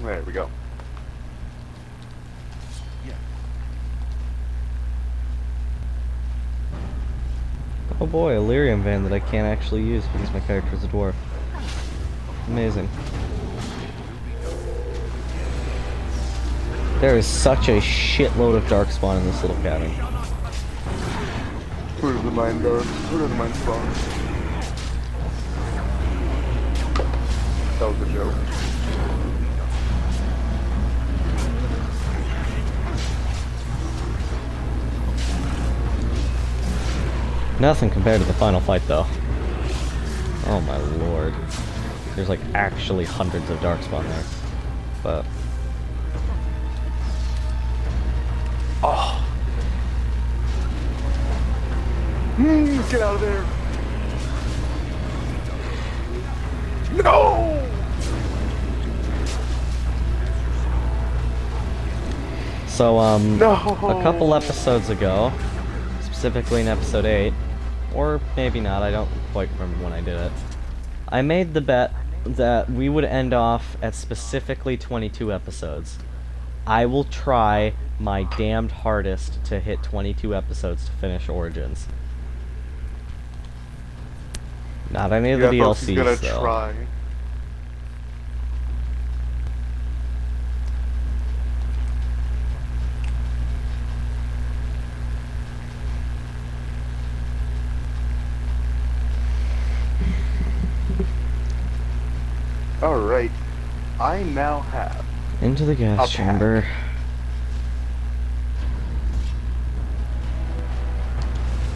There we go. Oh boy, a lyrium van that I can't actually use because my character's a dwarf. Amazing. There is such a shitload of darkspawn in this little cabin. Who doesn't mind dark? Who doesn't mind spawn? That was a joke. Nothing compared to the final fight, though. Oh my lord. There's like actually hundreds of darkspawn there. But... oh. Get out of there. No! So, no! A couple episodes ago, specifically in episode 8, or maybe not, I don't quite remember when I did it, I made the bet that we would end off at specifically 22 episodes. I will try my damned hardest to hit 22 episodes to finish Origins. Not any of the folks, he's gonna DLCs, though. try. Alright, I now have Into the gas chamber.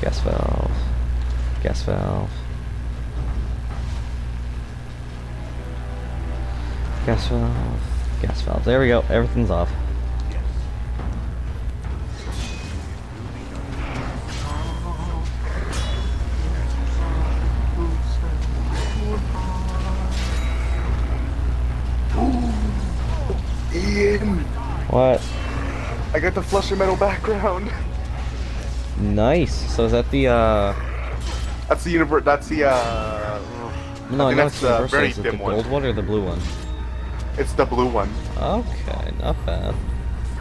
Gas valve. Gas valve. Gas valve. Gas valve. There we go. Everything's off. Ian! What? I got the flesh and metal background. Nice. So is that the That's the universe. That's the No, I know that's it's the universal. very Is it the dim gold one or the blue one? It's the blue one. Okay, not bad.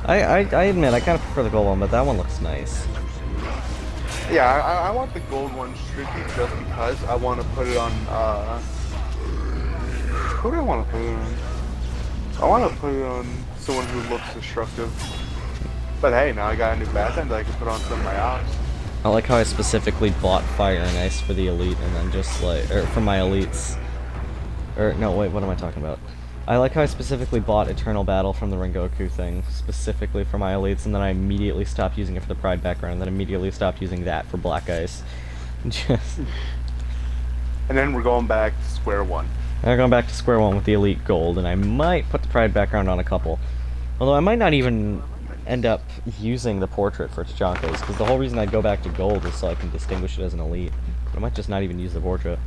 I admit I kind of prefer the gold one, but that one looks nice. Yeah, I want the gold one strictly just because I want to put it on. Who do I want to put it on? I want to put it on someone who looks destructive. But hey, now I got a new background that I can put on some of my ops. I like how I specifically bought Fire and Ice for the elite, and then just like, or for my elites. Or no, wait, what am I talking about? I like how I specifically bought Eternal Battle from the Rengoku thing, specifically for my elites, and then I immediately stopped using it for the Pride background, and then immediately stopped using that for Black Ice. Just. And then we're going back to square one. I'm going back to square one with the Elite Gold, and I might put the Pride background on a couple. Although I might not even end up using the portrait for Tajanka's, because the whole reason I'd go back to Gold is so I can distinguish it as an Elite. But I might just not even use the portrait.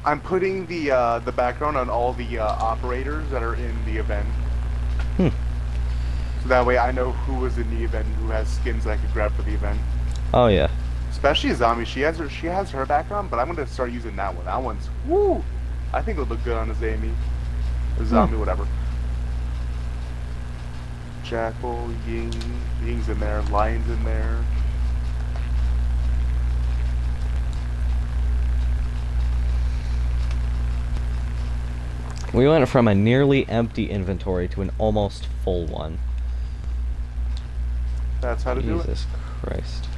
I'm putting the background on all the operators that are in the event. Hmm. So that way I know who was in the event, who has skins that I could grab for the event. Oh yeah. Especially Azami, she has her background, but I'm gonna start using that one. That one's woo. I think it'll look good on Azami, Azami, whatever. Jackal, Ying's in there, Lion's in there. We went from a nearly empty inventory to an almost full one. That's how to do it. Jesus Christ.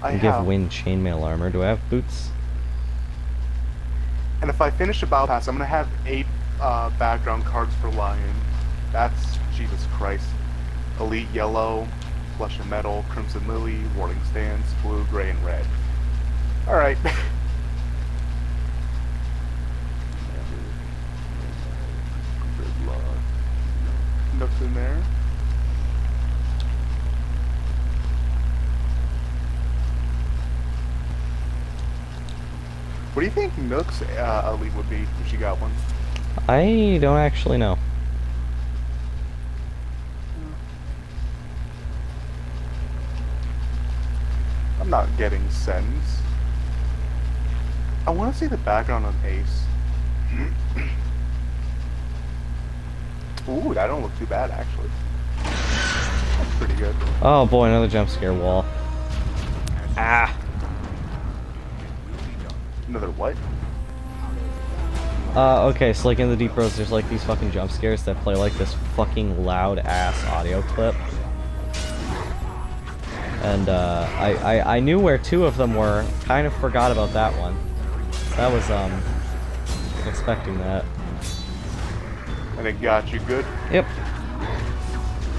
I give have. Wind chainmail armor. Do I have boots? And if I finish the battle pass, I'm gonna have 8 background cards for Lion. That's Jesus Christ. Elite Yellow, Flesh and Metal, Crimson Lily, Warding Stance, Blue, Gray, and Red. Alright. Nook's in there. What do you think Nook's elite would be if she got one? I don't actually know. I'm not getting Sens. I want to see the background on Ace. Ooh, that don't look too bad actually. That's pretty good. Oh boy, another jump scare wall. Ah. Another what? Okay, so like in the Deep Rose, there's like these fucking jump scares that play like this fucking loud ass audio clip. And I knew where 2 of them were, kind of forgot about that one. That was expecting that. And it got you good? Yep.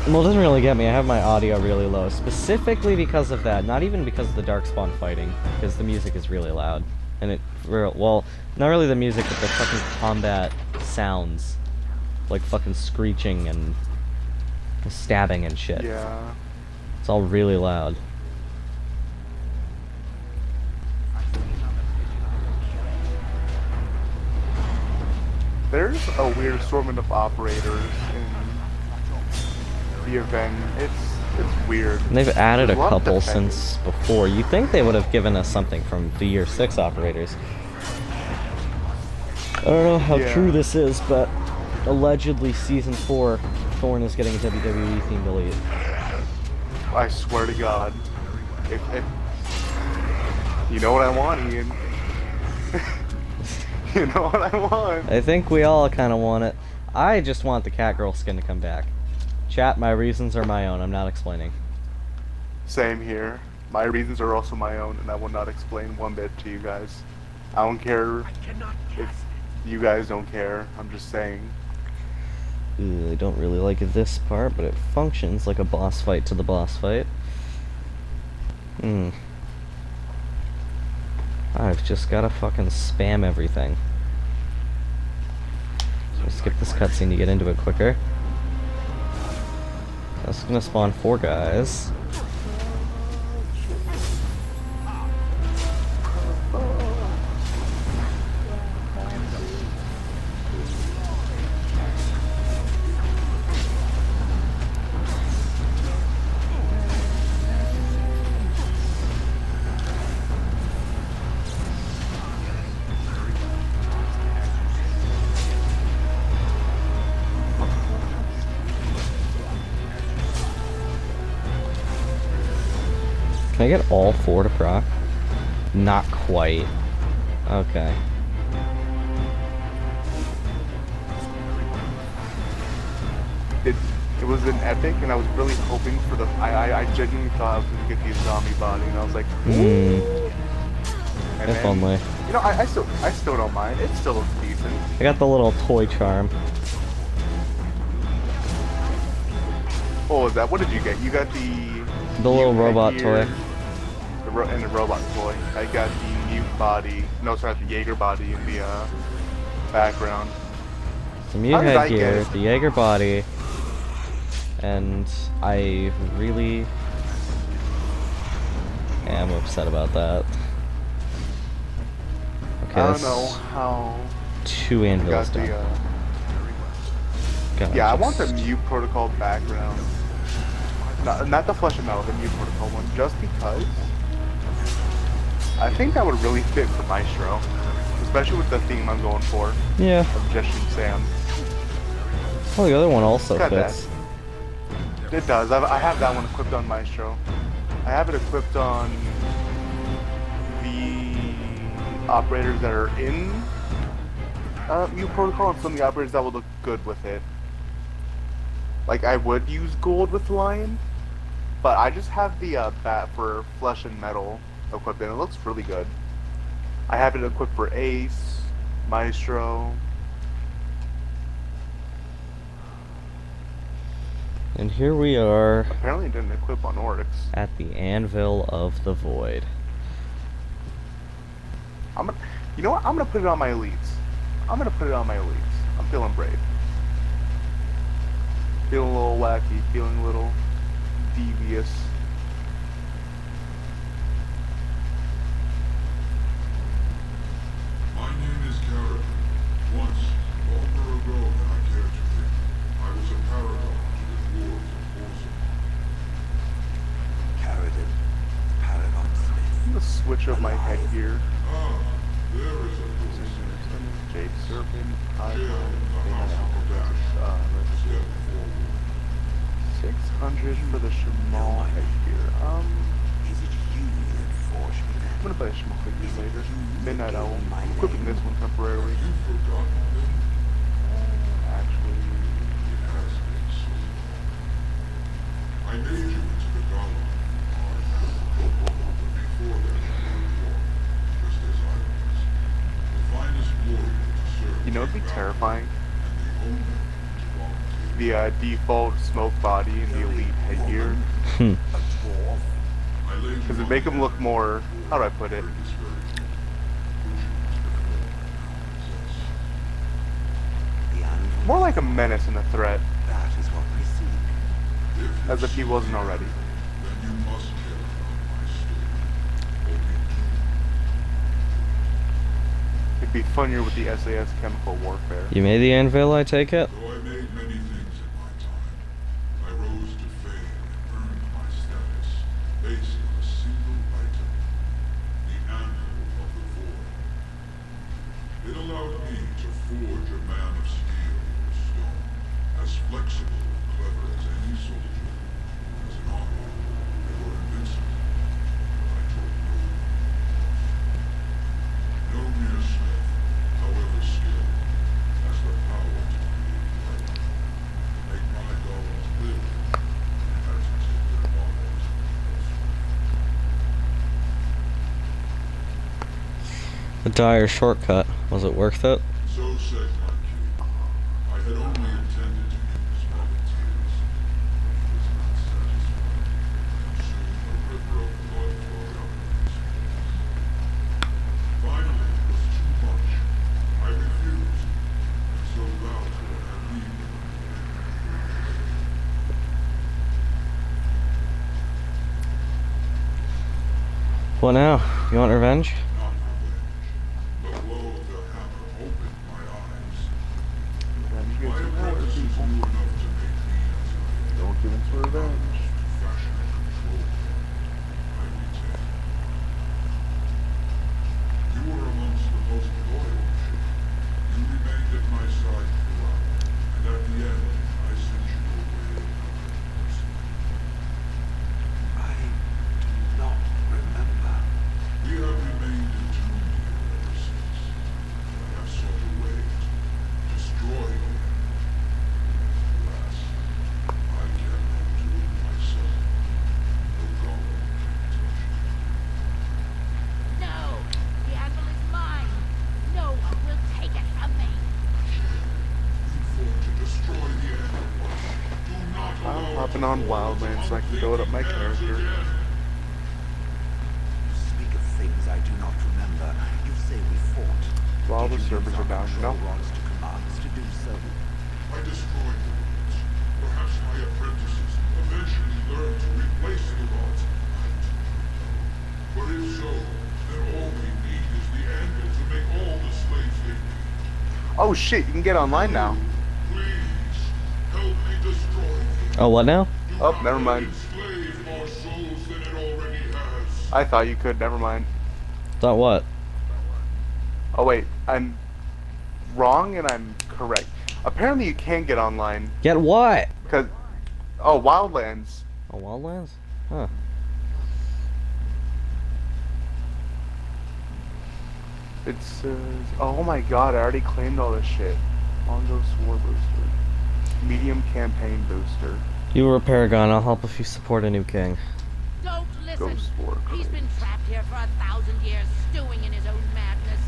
Well, it doesn't really get me. I have my audio really low, specifically because of that. Not even because of the Darkspawn fighting, because the music is really loud. And it, well, not really the music, but the fucking combat sounds. Like fucking screeching and stabbing and shit. Yeah. It's all really loud. There's a weird assortment of operators in the event. It's weird. And they've added a There's lot of couple defenders. since before. You'd think they would have given us something from the Year 6 operators. I don't know how Yeah. true this is, but allegedly Season 4, Thorn is getting a WWE themed elite. I swear to God. If you know what I want, Ian. You know what I want. I think we all kind of want it. I just want the Catgirl skin to come back. Chat, my reasons are my own. I'm not explaining. Same here. My reasons are also my own, and I will not explain one bit to you guys. I don't care if You guys don't care. I'm just saying. I don't really like this part, but it functions like a boss fight to the boss fight. I've just gotta fucking spam everything. So skip this cutscene to get into it quicker. That's gonna spawn 4 guys. Can I get all 4 to proc? Not quite. Okay. It was an epic, and I was really hoping for the. I genuinely thought I was gonna get the zombie body, and I was like, ooh. And If only. You know, I still don't mind. It still looks decent. I got the little toy charm. What was that? What did you get? You got The little robot toy. And the robot toy. I got the mute body. No, sorry, the Jaeger body in the background. The mute headgear, the Jaeger body, and I really am upset about that. Okay, I don't know how. 2 anvils done. Yeah, I want the mute protocol background. Not the flesh and metal, the mute protocol one, just because I think that would really fit for Maestro, especially with the theme I'm going for. Yeah. Of Jeshin Sam. Well, the other one also fits. It does. I have that one equipped on Maestro. I have it equipped on the operators that are in mute protocol, and some of the operators that will look good with it. Like, I would use gold with Lion, but I just have the bat for flesh and metal equipped, and it looks really good. I have it equipped for Ace, Maestro. And here we are. Apparently it didn't equip on Oryx. At the Anvil of the Void. You know what? I'm gonna put it on my elites. I'm feeling brave. Feeling a little wacky, feeling a little devious. My name is Carrot. Once, longer ago than I care to think, I was a paragon to the dwarves of Orzammar. Carradon, Paragon Smith. I'm gonna switch up my headgear. There is a Jade Serpent, Icon, 600 for the Shamal headgear. Is it you that forged me then? I'm gonna play a Shamal headgear later. Midnight Owl. I'm equipping this one temporarily. Actually, it has been so long. I made you into the galore. But before that, just as I was. The finest warrior to serve. you know it'd be terrifying? The default smoke body and the elite headgear. Because it make him look more, how do I put it? More like a menace and a threat. That is what we seek. As if he wasn't already. It'd be funnier with the SAS chemical warfare. You made the Anvil, I take it? Though I made many things in my time, I rose to fame and earned my status based on a single item, the Anvil of the Void. It allowed me to forge a man of steel or stone, as flexible and clever as any soldier. As an army, they were invincible, but I told no mere smith, however skilled, has the power to create life. Make my golems live, and had to take their bodies The dire shortcut. Was it worth it? so said, my king. I had only intended to use volunteers, but he was not satisfied. And soon a river of blood flowed out of his veins. Finally, it was too much. I refused, and so Valtor had me. What now? You want revenge? Not revenge. The blow of the hammer opened my eyes. My apprentice is new enough to make me as I am. Don't give in to revenge. Fashion and control. I retain. You were amongst the most loyal. You remained at my side throughout, and at the end, I sent you away another person. I do not remember. We have remained entombed here ever since. I have sought a way to destroy the enemy. Alas, I cannot do it myself. The golem can touch it. No! The anvil is mine! No one will take it from me! You fought to destroy the enemy once. Do not I'm allow hopping on Wildlands so I can build up my character. You speak of things I do not remember. You say we fought. Well, Did the you servers use are our down, control no? rods to command us to do so? I destroyed the rods. Perhaps my apprentices eventually learn to replace the rods. I do not know. But if so, then all we need is the anvil to make all the slaves they need. Oh shit, you can get online now. Please, help me destroy it. Oh, what now? Do Oh, not never let mind. it enslave more souls than it already has. I thought you could, never mind. Thought what? Oh wait, I'm wrong and I'm correct. Apparently you can get online, Get what? because... Oh, Wildlands. Oh, Wildlands? Huh. It says... Oh my god, I already claimed all this shit. Longo War Booster. Medium Campaign Booster. You were a paragon. I'll help if you support a new king. Don't listen! Ghost War. He's been trapped here for 1,000 years, stewing in his own madness.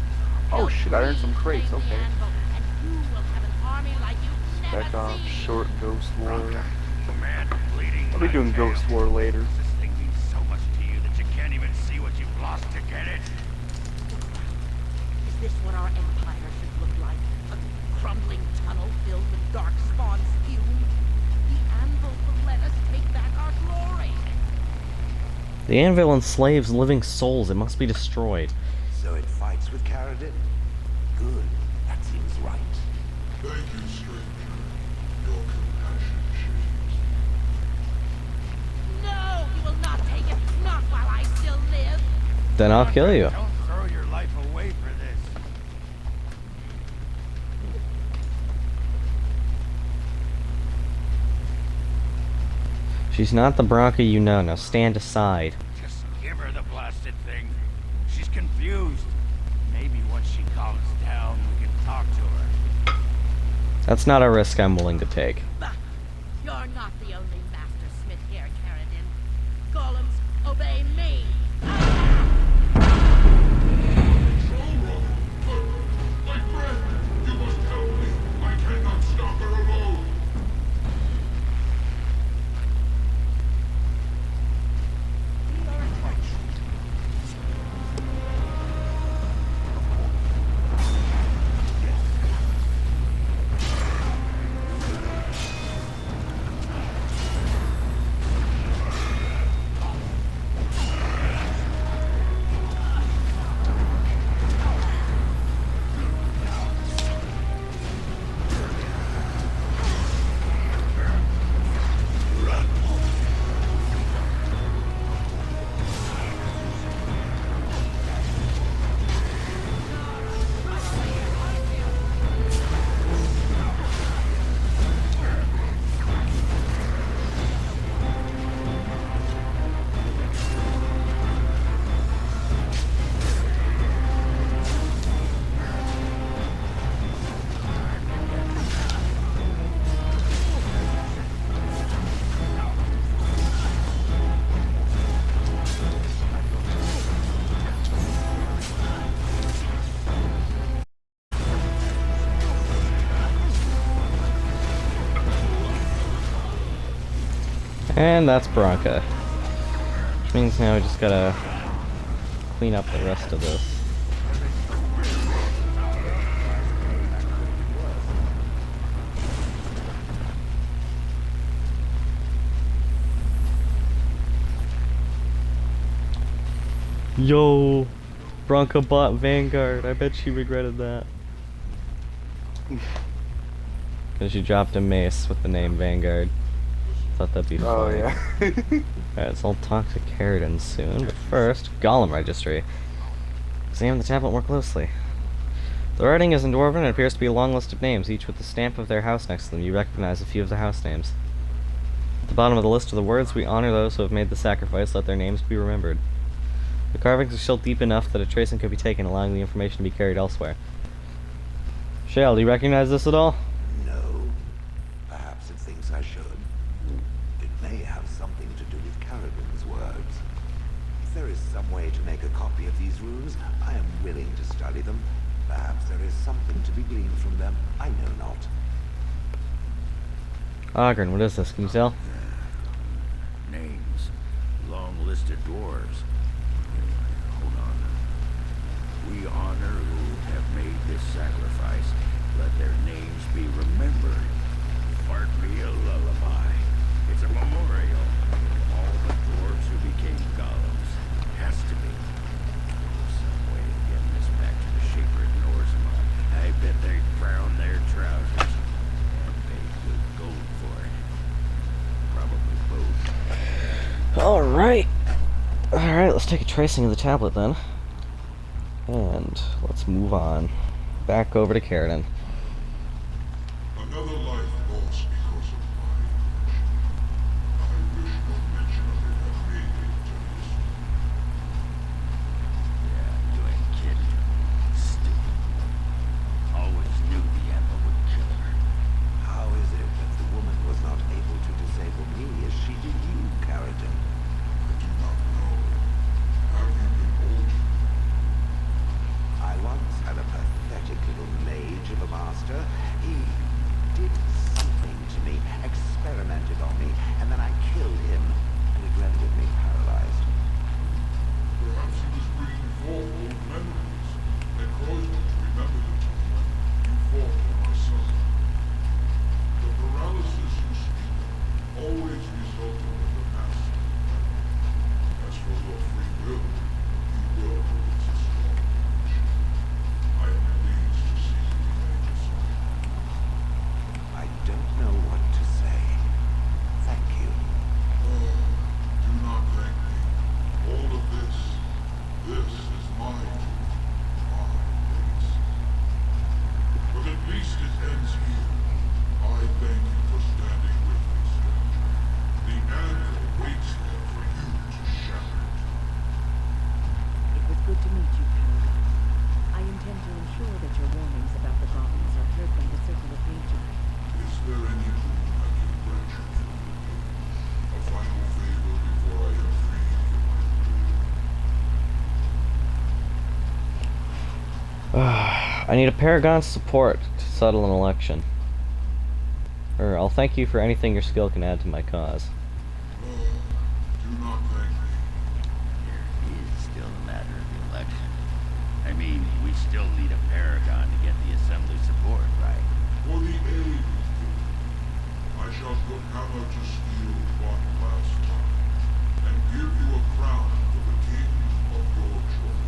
Oh He'll shit, I earned some reclaim crates, the okay. anvil, and you will have an army like you've never Back off, seen. short Ghost War. Man, bleeding I'll be doing my tail. Ghost War later. This thing means so much to you that you can't even see what you've lost to get it. Is this what our empire should look like? A crumbling tunnel filled with dark spawn spume? The anvil will let us take back our glory. The anvil enslaves living souls. It must be destroyed. So it fights with Caradin? Good. That seems right. Thank you, stranger. Your compassion shames me. No, you will not take it. Not while I still live. Then I'll kill you. Don't throw your life away for this. She's not the Bronca you know. Now stand aside. Just give her the blasted thing. She's confused. Maybe once she calms down, we can talk to her. That's not a risk I'm willing to take. Bah! You're not the only master smith here, Caradin. Golems, obey me. My friend, you must help me. I cannot stop her alone. And that's Bronca. Which means now we just gotta clean up the rest of this. Yo! Bronca bought Vanguard. I bet she regretted that. Because she dropped a mace with the name Vanguard. Thought that'd be funny. Oh, yeah. Alright, so I'll talk to Carradine soon, but first, Golem Registry. Examine the tablet more closely. The writing is in Dwarven and appears to be a long list of names, each with the stamp of their house next to them. You recognize a few of the house names. At the bottom of the list are the words, "We honor those who have made the sacrifice, let their names be remembered." The carvings are still deep enough that a tracing could be taken, allowing the information to be carried elsewhere. Shale, do you recognize this at all? No. Perhaps it thinks I should. It may have something to do with Carradine's words. If there is some way to make a copy of these runes, I am willing to study them. Perhaps there is something to be gleaned from them. I know not. Ogren, what is this? Can you tell? Names. Long list of dwarves. Hold on. We honor who have made this sacrifice. Let their names be remembered. Part me a lullaby. It's a memorial. All the dwarves who became golems. Has to be. Some way of getting this back to the Shaper in Orzammar. I bet they brown their trousers. And paid good gold for it. Probably both. Alright. Alright, let's take a tracing of the tablet then. And let's move on. Back over to Carradine. Another life lost because of my action. I wish no mention of it had made it to history. Yeah, you ain't kidding. Stupid. Always knew the Anvil would kill her. How is it that the woman was not able to disable me as she did you, Carradine? I do not know. Have you been altered? I once had a pathetic little mage of a master. He did something to me, experimented on me, and then I killed him, and it rendered me paralyzed. Perhaps he was bringing forth old memories and caused you to remember the time when you fought for my son. The paralysis you speak of always resulted in the master. As for your free will, you will release a strong image. I am pleased to see you remain yourself. I don't know what to say. Thank you. Do not thank me. All of this is my doing, my race. But at least it ends here. I thank you for standing with me, stranger. The Anvil waits there for you to shatter it. It was good to meet you, Carradine. I intend to ensure that your warnings about the goblins are heard by the Circle of Nature. Is there any boon I can grant you for your pain? A final favor before I am freed from my I need a Paragon's support to settle an election. Or I'll thank you for anything your skill can add to my cause. Do not thank me. There is still a matter of the election. I mean, we still need a paragon to get the assembly support, right? For the aid you give, I shall put hammer to steel one last time, and give you a crown for the king of your choice.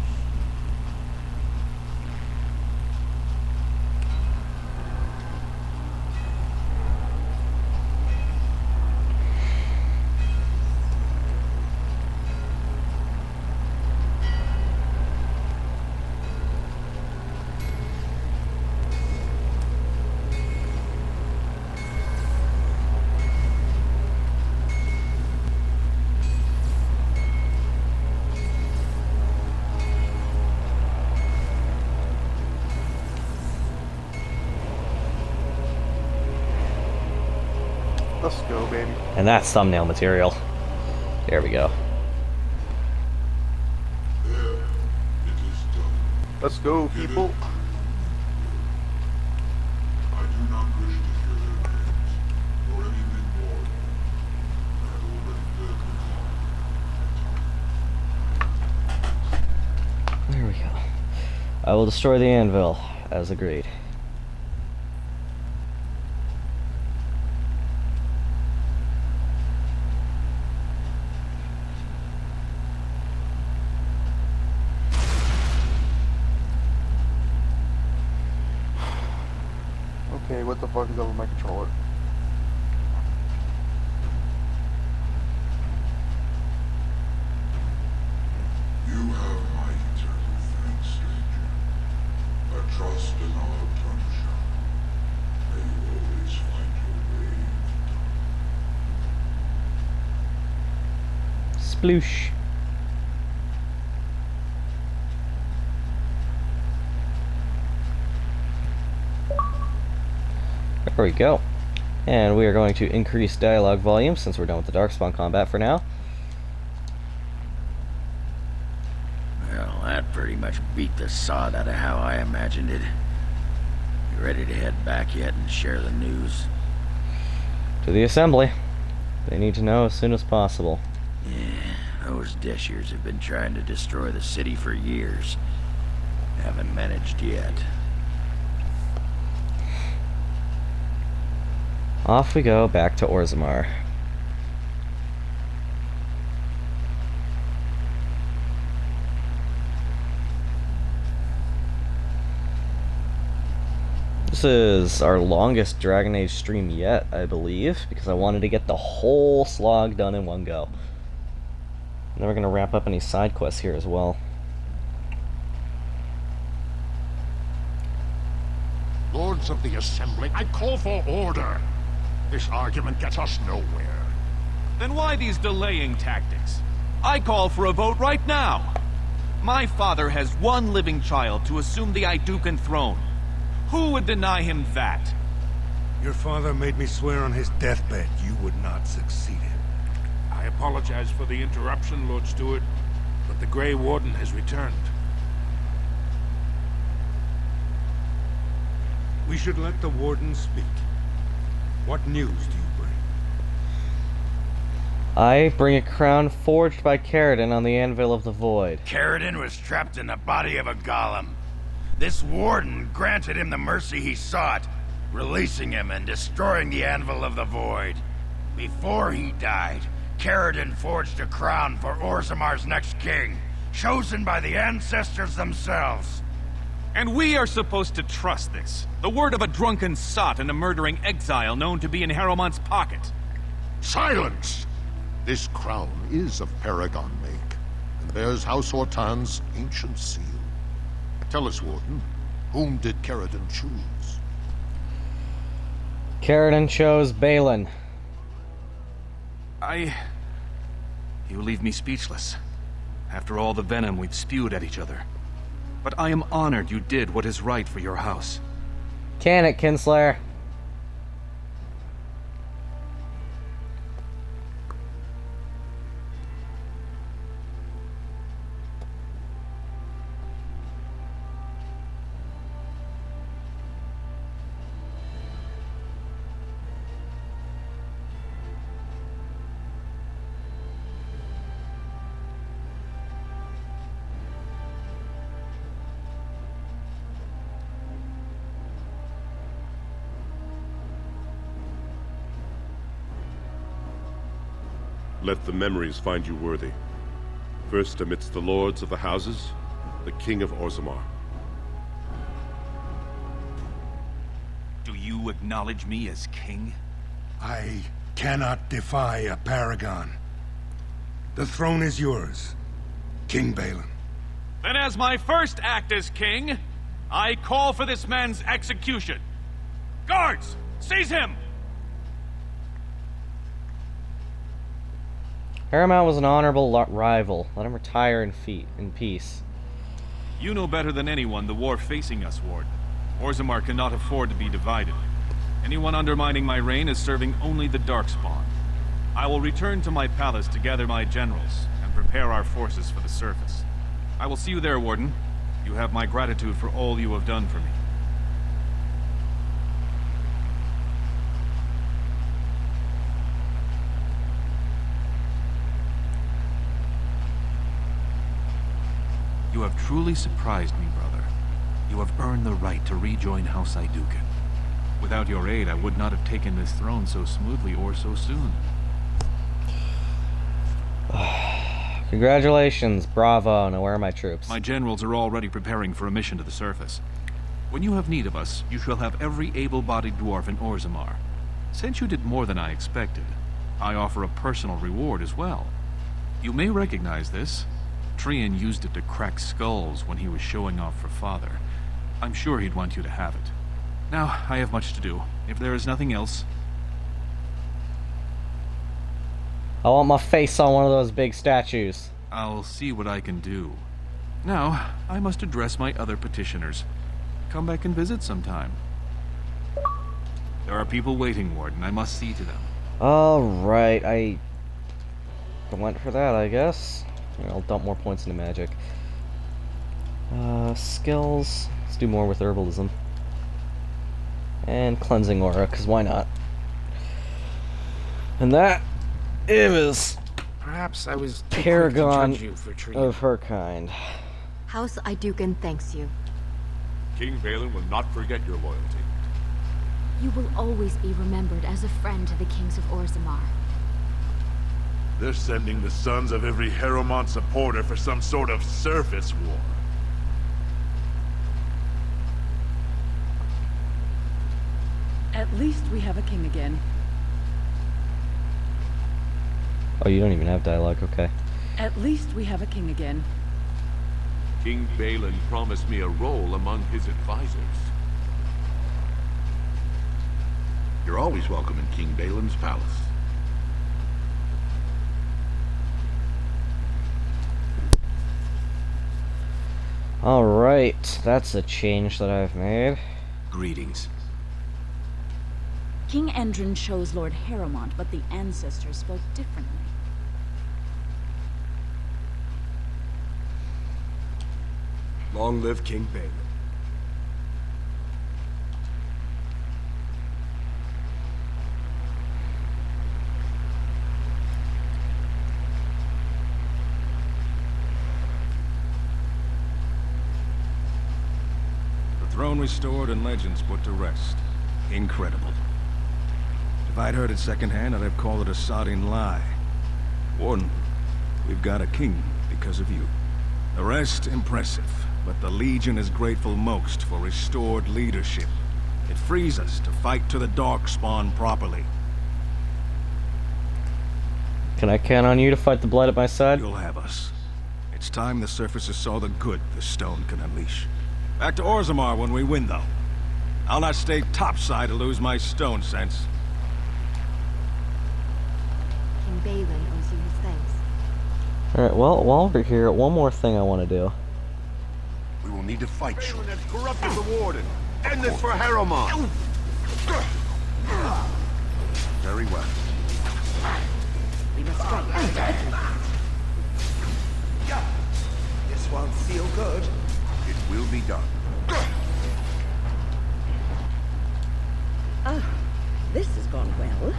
Let's go, baby. And that's thumbnail material. There we go. There, it is done. Let's go, people. I do not wish to hear their names, or anything more. That old I will destroy the anvil, as agreed. Okay, what the fuck is over my controller? You have my eternal thanks, stranger. I trust in our tongue. May you always find your way into Sploosh. There we go. And we are going to increase dialogue volume since we're done with the Darkspawn combat for now. Well, that pretty much beat the sod out of how I imagined it. You ready to head back yet and share the news? To the assembly. They need to know as soon as possible. Yeah, those Deshirs have been trying to destroy the city for years. Haven't managed yet. Off we go back to Orzammar. This is our longest Dragon Age stream yet, I believe, because I wanted to get the whole slog done in one go. And then we're going to wrap up any side quests here as well. Lords of the Assembly, I call for order. This argument gets us nowhere. Then why these delaying tactics? I call for a vote right now. My father has one living child to assume the Idukan throne. Who would deny him that? Your father made me swear on his deathbed you would not succeed him. I apologize for the interruption, Lord Steward, but the Grey Warden has returned. We should let the Warden speak. What news do you bring? I bring a crown forged by Caridin on the Anvil of the Void. Caridin was trapped in the body of a golem. This warden granted him the mercy he sought, releasing him and destroying the Anvil of the Void. Before he died, Caridin forged a crown for Orzammar's next king, chosen by the ancestors themselves. And we are supposed to trust this. The word of a drunken sot and a murdering exile known to be in Harrowmont's pocket. Silence! This crown is of Paragon make, and bears House Hortan's ancient seal. Tell us, Warden, whom did Caridin choose? Caridin chose Balin. You leave me speechless. After all the venom we've spewed at each other. But I am honored you did what is right for your house. Can it, Kinslayer? Let the memories find you worthy. First amidst the lords of the houses, the King of Orzammar. Do you acknowledge me as king? I cannot defy a paragon. The throne is yours, King Balin. Then as my first act as king, I call for this man's execution. Guards, seize him! Harrowmont was an honorable rival. Let him retire in peace. You know better than anyone the war facing us, Ward. Orzammar cannot afford to be divided. Anyone undermining my reign is serving only the Darkspawn. I will return to my palace to gather my generals and prepare our forces for the surface. I will see you there, Warden. You have my gratitude for all you have done for me. You have truly surprised me, brother. You have earned the right to rejoin House Iduken. Without your aid, I would not have taken this throne so smoothly or so soon. Congratulations, bravo. Now where are my troops? My generals are already preparing for a mission to the surface. When you have need of us, you shall have every able-bodied dwarf in Orzammar. Since you did more than I expected, I offer a personal reward as well. You may recognize this. Trian used it to crack skulls when he was showing off for father. I'm sure he'd want you to have it. Now, I have much to do. If there is nothing else... I want my face on one of those big statues. I'll see what I can do. Now, I must address my other petitioners. Come back and visit sometime. There are people waiting, Warden. I must see to them. Alright, I went for that, I guess. Here, I'll dump more points into magic. Skills. Let's do more with herbalism. And cleansing aura, because why not? And that is Perhaps I was too Paragon quick to judge you for treating. of her kind. House Iduken thanks you. King Balin will not forget your loyalty. You will always be remembered as a friend to the kings of Orzammar. They're sending the sons of every Harrowmont supporter for some sort of surface war. At least we have a king again. Oh, you don't even have dialogue, okay. At least we have a king again. King Balin promised me a role among his advisors. You're always welcome in King Balin's palace. Alright, that's a change that I've made. Greetings. King Endrin chose Lord Harrowmont, but the ancestors spoke differently. Long live King Balin. The throne restored and legends put to rest. Incredible. If I'd heard it secondhand, I'd have called it a sodding lie. Warden, we've got a king because of you. The rest, impressive, but the Legion is grateful most for restored leadership. It frees us to fight to the Darkspawn properly. Can I count on you to fight the Blight at my side? You'll have us. It's time the surfaces saw the good the stone can unleash. Back to Orzammar when we win, though. I'll not stay topside to lose my stone sense. King Balin owes you his thanks. Alright, well, while we're here, one more thing I want to do. We will need to fight you. Balin has corrupted the Warden. End this for Harrowmont. Very well. We must strike. This won't feel good. It will be done. Ah, this has gone well.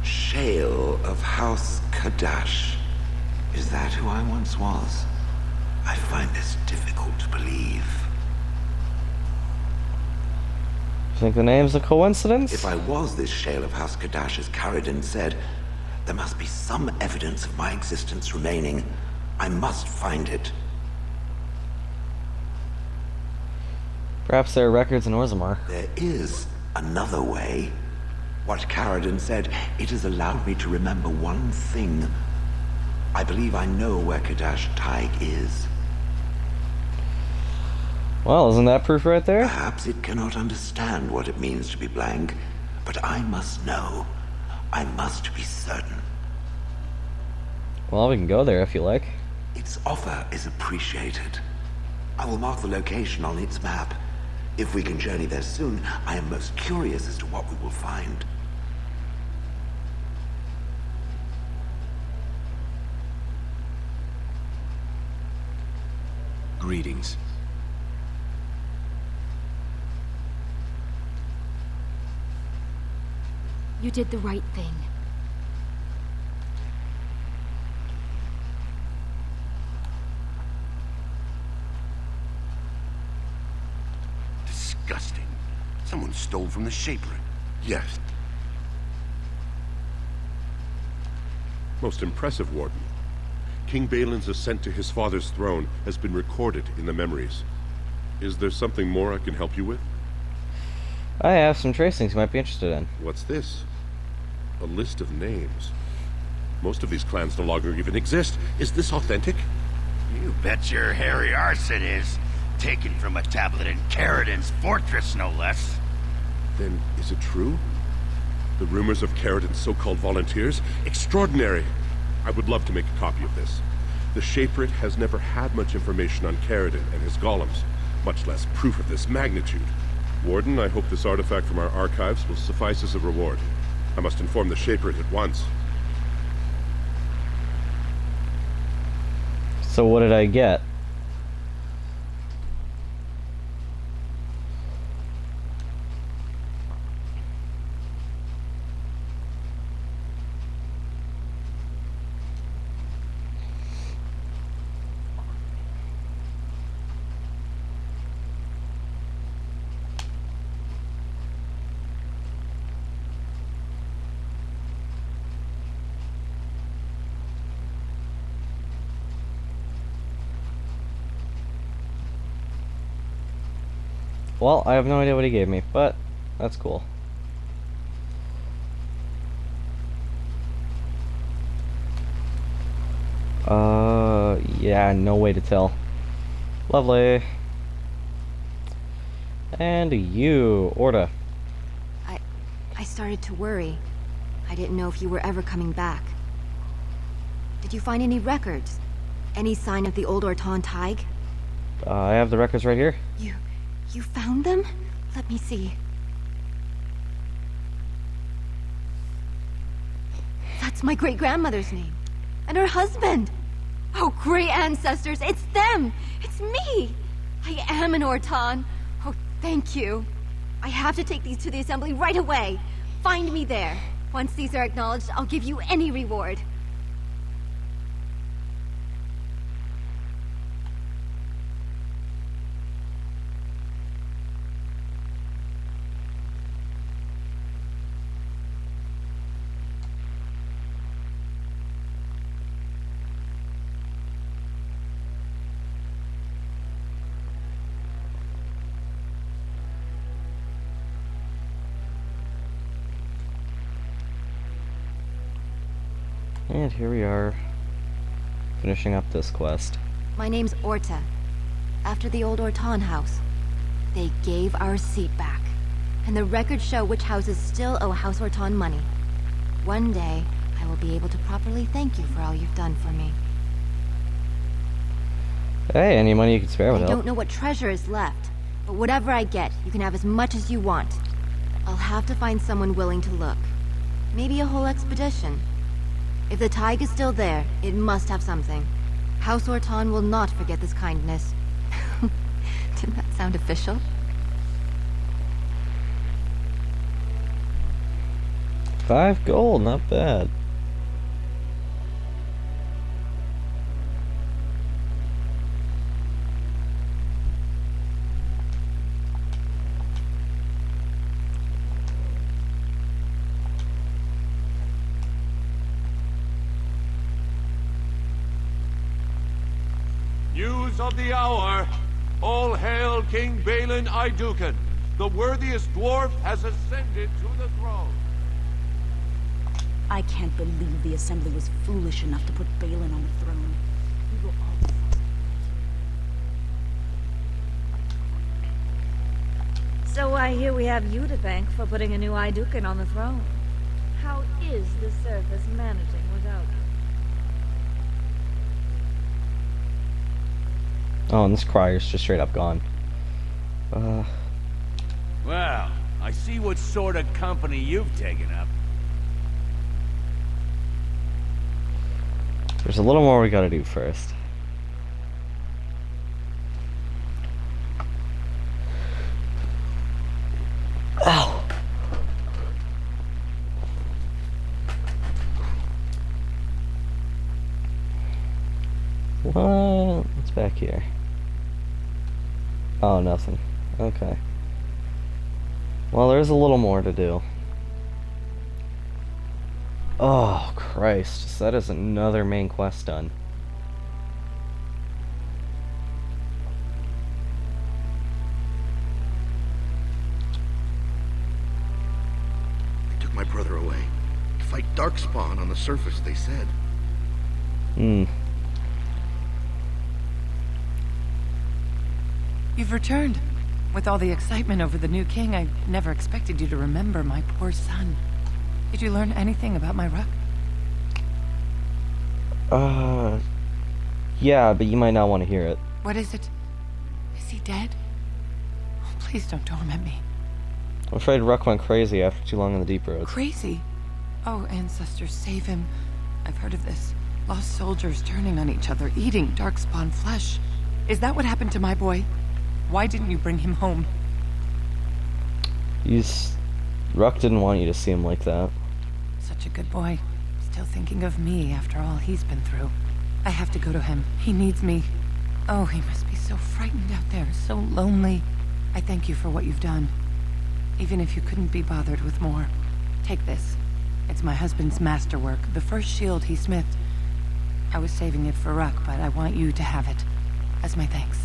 Shale of House Kadash. Is that who I once was? I find this difficult to believe. You think the name's a coincidence? If I was this Shale of House Kadash, as Caradin said, there must be some evidence of my existence remaining. I must find it. Perhaps there are records in Orzammar. There is another way. What Caradin said, it has allowed me to remember one thing. I believe I know where Kadash Taig is. Well, isn't that proof right there? Perhaps it cannot understand what it means to be blank, but I must know. I must be certain. Well, we can go there if you like. Its offer is appreciated. I will mark the location on its map. If we can journey there soon, I am most curious as to what we will find. Greetings. You did the right thing. disgusting. Someone stole from the Shaper. Yes. Most impressive, Warden. King Balin's ascent to his father's throne has been recorded in the memories. Is there something more I can help you with? I have some tracings you might be interested in. What's this? A list of names. Most of these clans no longer even exist. Is this authentic? You bet your hairy arse it is. Taken from a tablet in Caridin's fortress, no less. Then is it true? The rumors of Caridin's so-called volunteers? Extraordinary! I would love to make a copy of this. The Shaperit has never had much information on Caridin and his golems, much less proof of this magnitude. Warden, I hope this artifact from our archives will suffice as a reward. I must inform the Shaperit at once. So what did I get? Well, I have no idea what he gave me, but that's cool. Yeah, no way to tell. Lovely. And you, Orta. I started to worry. I didn't know if you were ever coming back. Did you find any records? Any sign of the old Ortan Tig? I have the records right here. You found them? Let me see. That's my great-grandmother's name. And her husband. Oh, great ancestors, it's them! It's me! I am an Ortan. Oh, thank you. I have to take these to the assembly right away. Find me there. Once these are acknowledged, I'll give you any reward. And here we are, finishing up this quest. My name's Orta. After the old Ortan house. They gave our seat back. And the records show which houses still owe House Ortan money. One day, I will be able to properly thank you for all you've done for me. Hey, any money you can spare would help. I don't know what treasure is left, but whatever I get, you can have as much as you want. I'll have to find someone willing to look. Maybe a whole expedition. If the Tig is still there, it must have something. House Ortan will not forget this kindness. Didn't that sound official? $5 gold, not bad. News of the hour. All hail King Balin Iduken. The worthiest dwarf has ascended to the throne. I can't believe the Assembly was foolish enough to put Balin on the throne. We will all... So I hear we have you to thank for putting a new Iduken on the throne. How is the service managing without you? Oh, and this Crier's just straight up gone. Well, I see what sort of company you've taken up. There's a little more we gotta do first. Ow! What's back here? Oh, nothing. Okay. Well, there's a little more to do. Oh, Christ. So that is another main quest done. They took my brother away. To fight Darkspawn on the surface, they said. You've returned. With all the excitement over the new king, I never expected you to remember my poor son. Did you learn anything about my ruck? Yeah, but you might not want to hear it. What is it? Is he dead? Oh, please don't torment me. I'm afraid Ruck went crazy after too long on the deep roads. Crazy? Oh, ancestors, save him. I've heard of this. Lost soldiers turning on each other, eating darkspawn flesh. Is that what happened to my boy? Why didn't you bring him home? Ruck didn't want you to see him like that. Such a good boy. Still thinking of me after all he's been through. I have to go to him. He needs me. Oh, he must be so frightened out there, so lonely. I thank you for what you've done. Even if you couldn't be bothered with more. Take this. It's my husband's masterwork, the first shield he smithed. I was saving it for Ruck, but I want you to have it. As my thanks.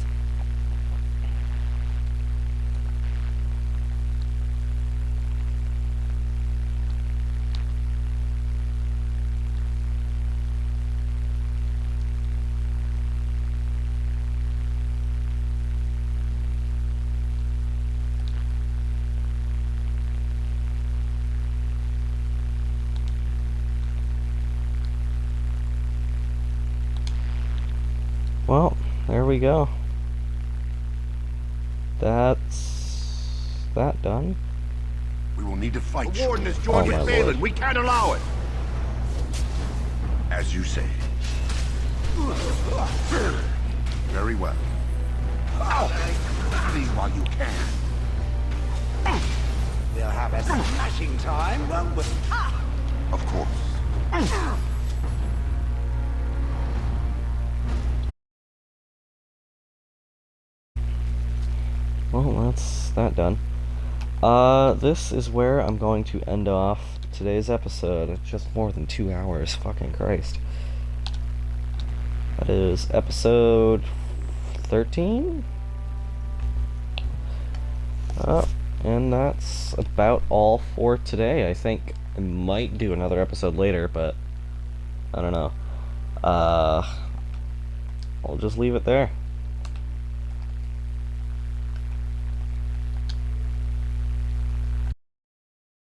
Well, there we go. That's that done. We will need to fight. The Warden has joined with Balin. We can't allow it. As you say. Very well. Flee while you can. We'll have a smashing time, won't we? Of course. Well, that's that done. This is where I'm going to end off today's episode. It's just more than 2 hours. Fucking Christ. That is episode 13? And that's about all for today. I think I might do another episode later, but I don't know. I'll just leave it there.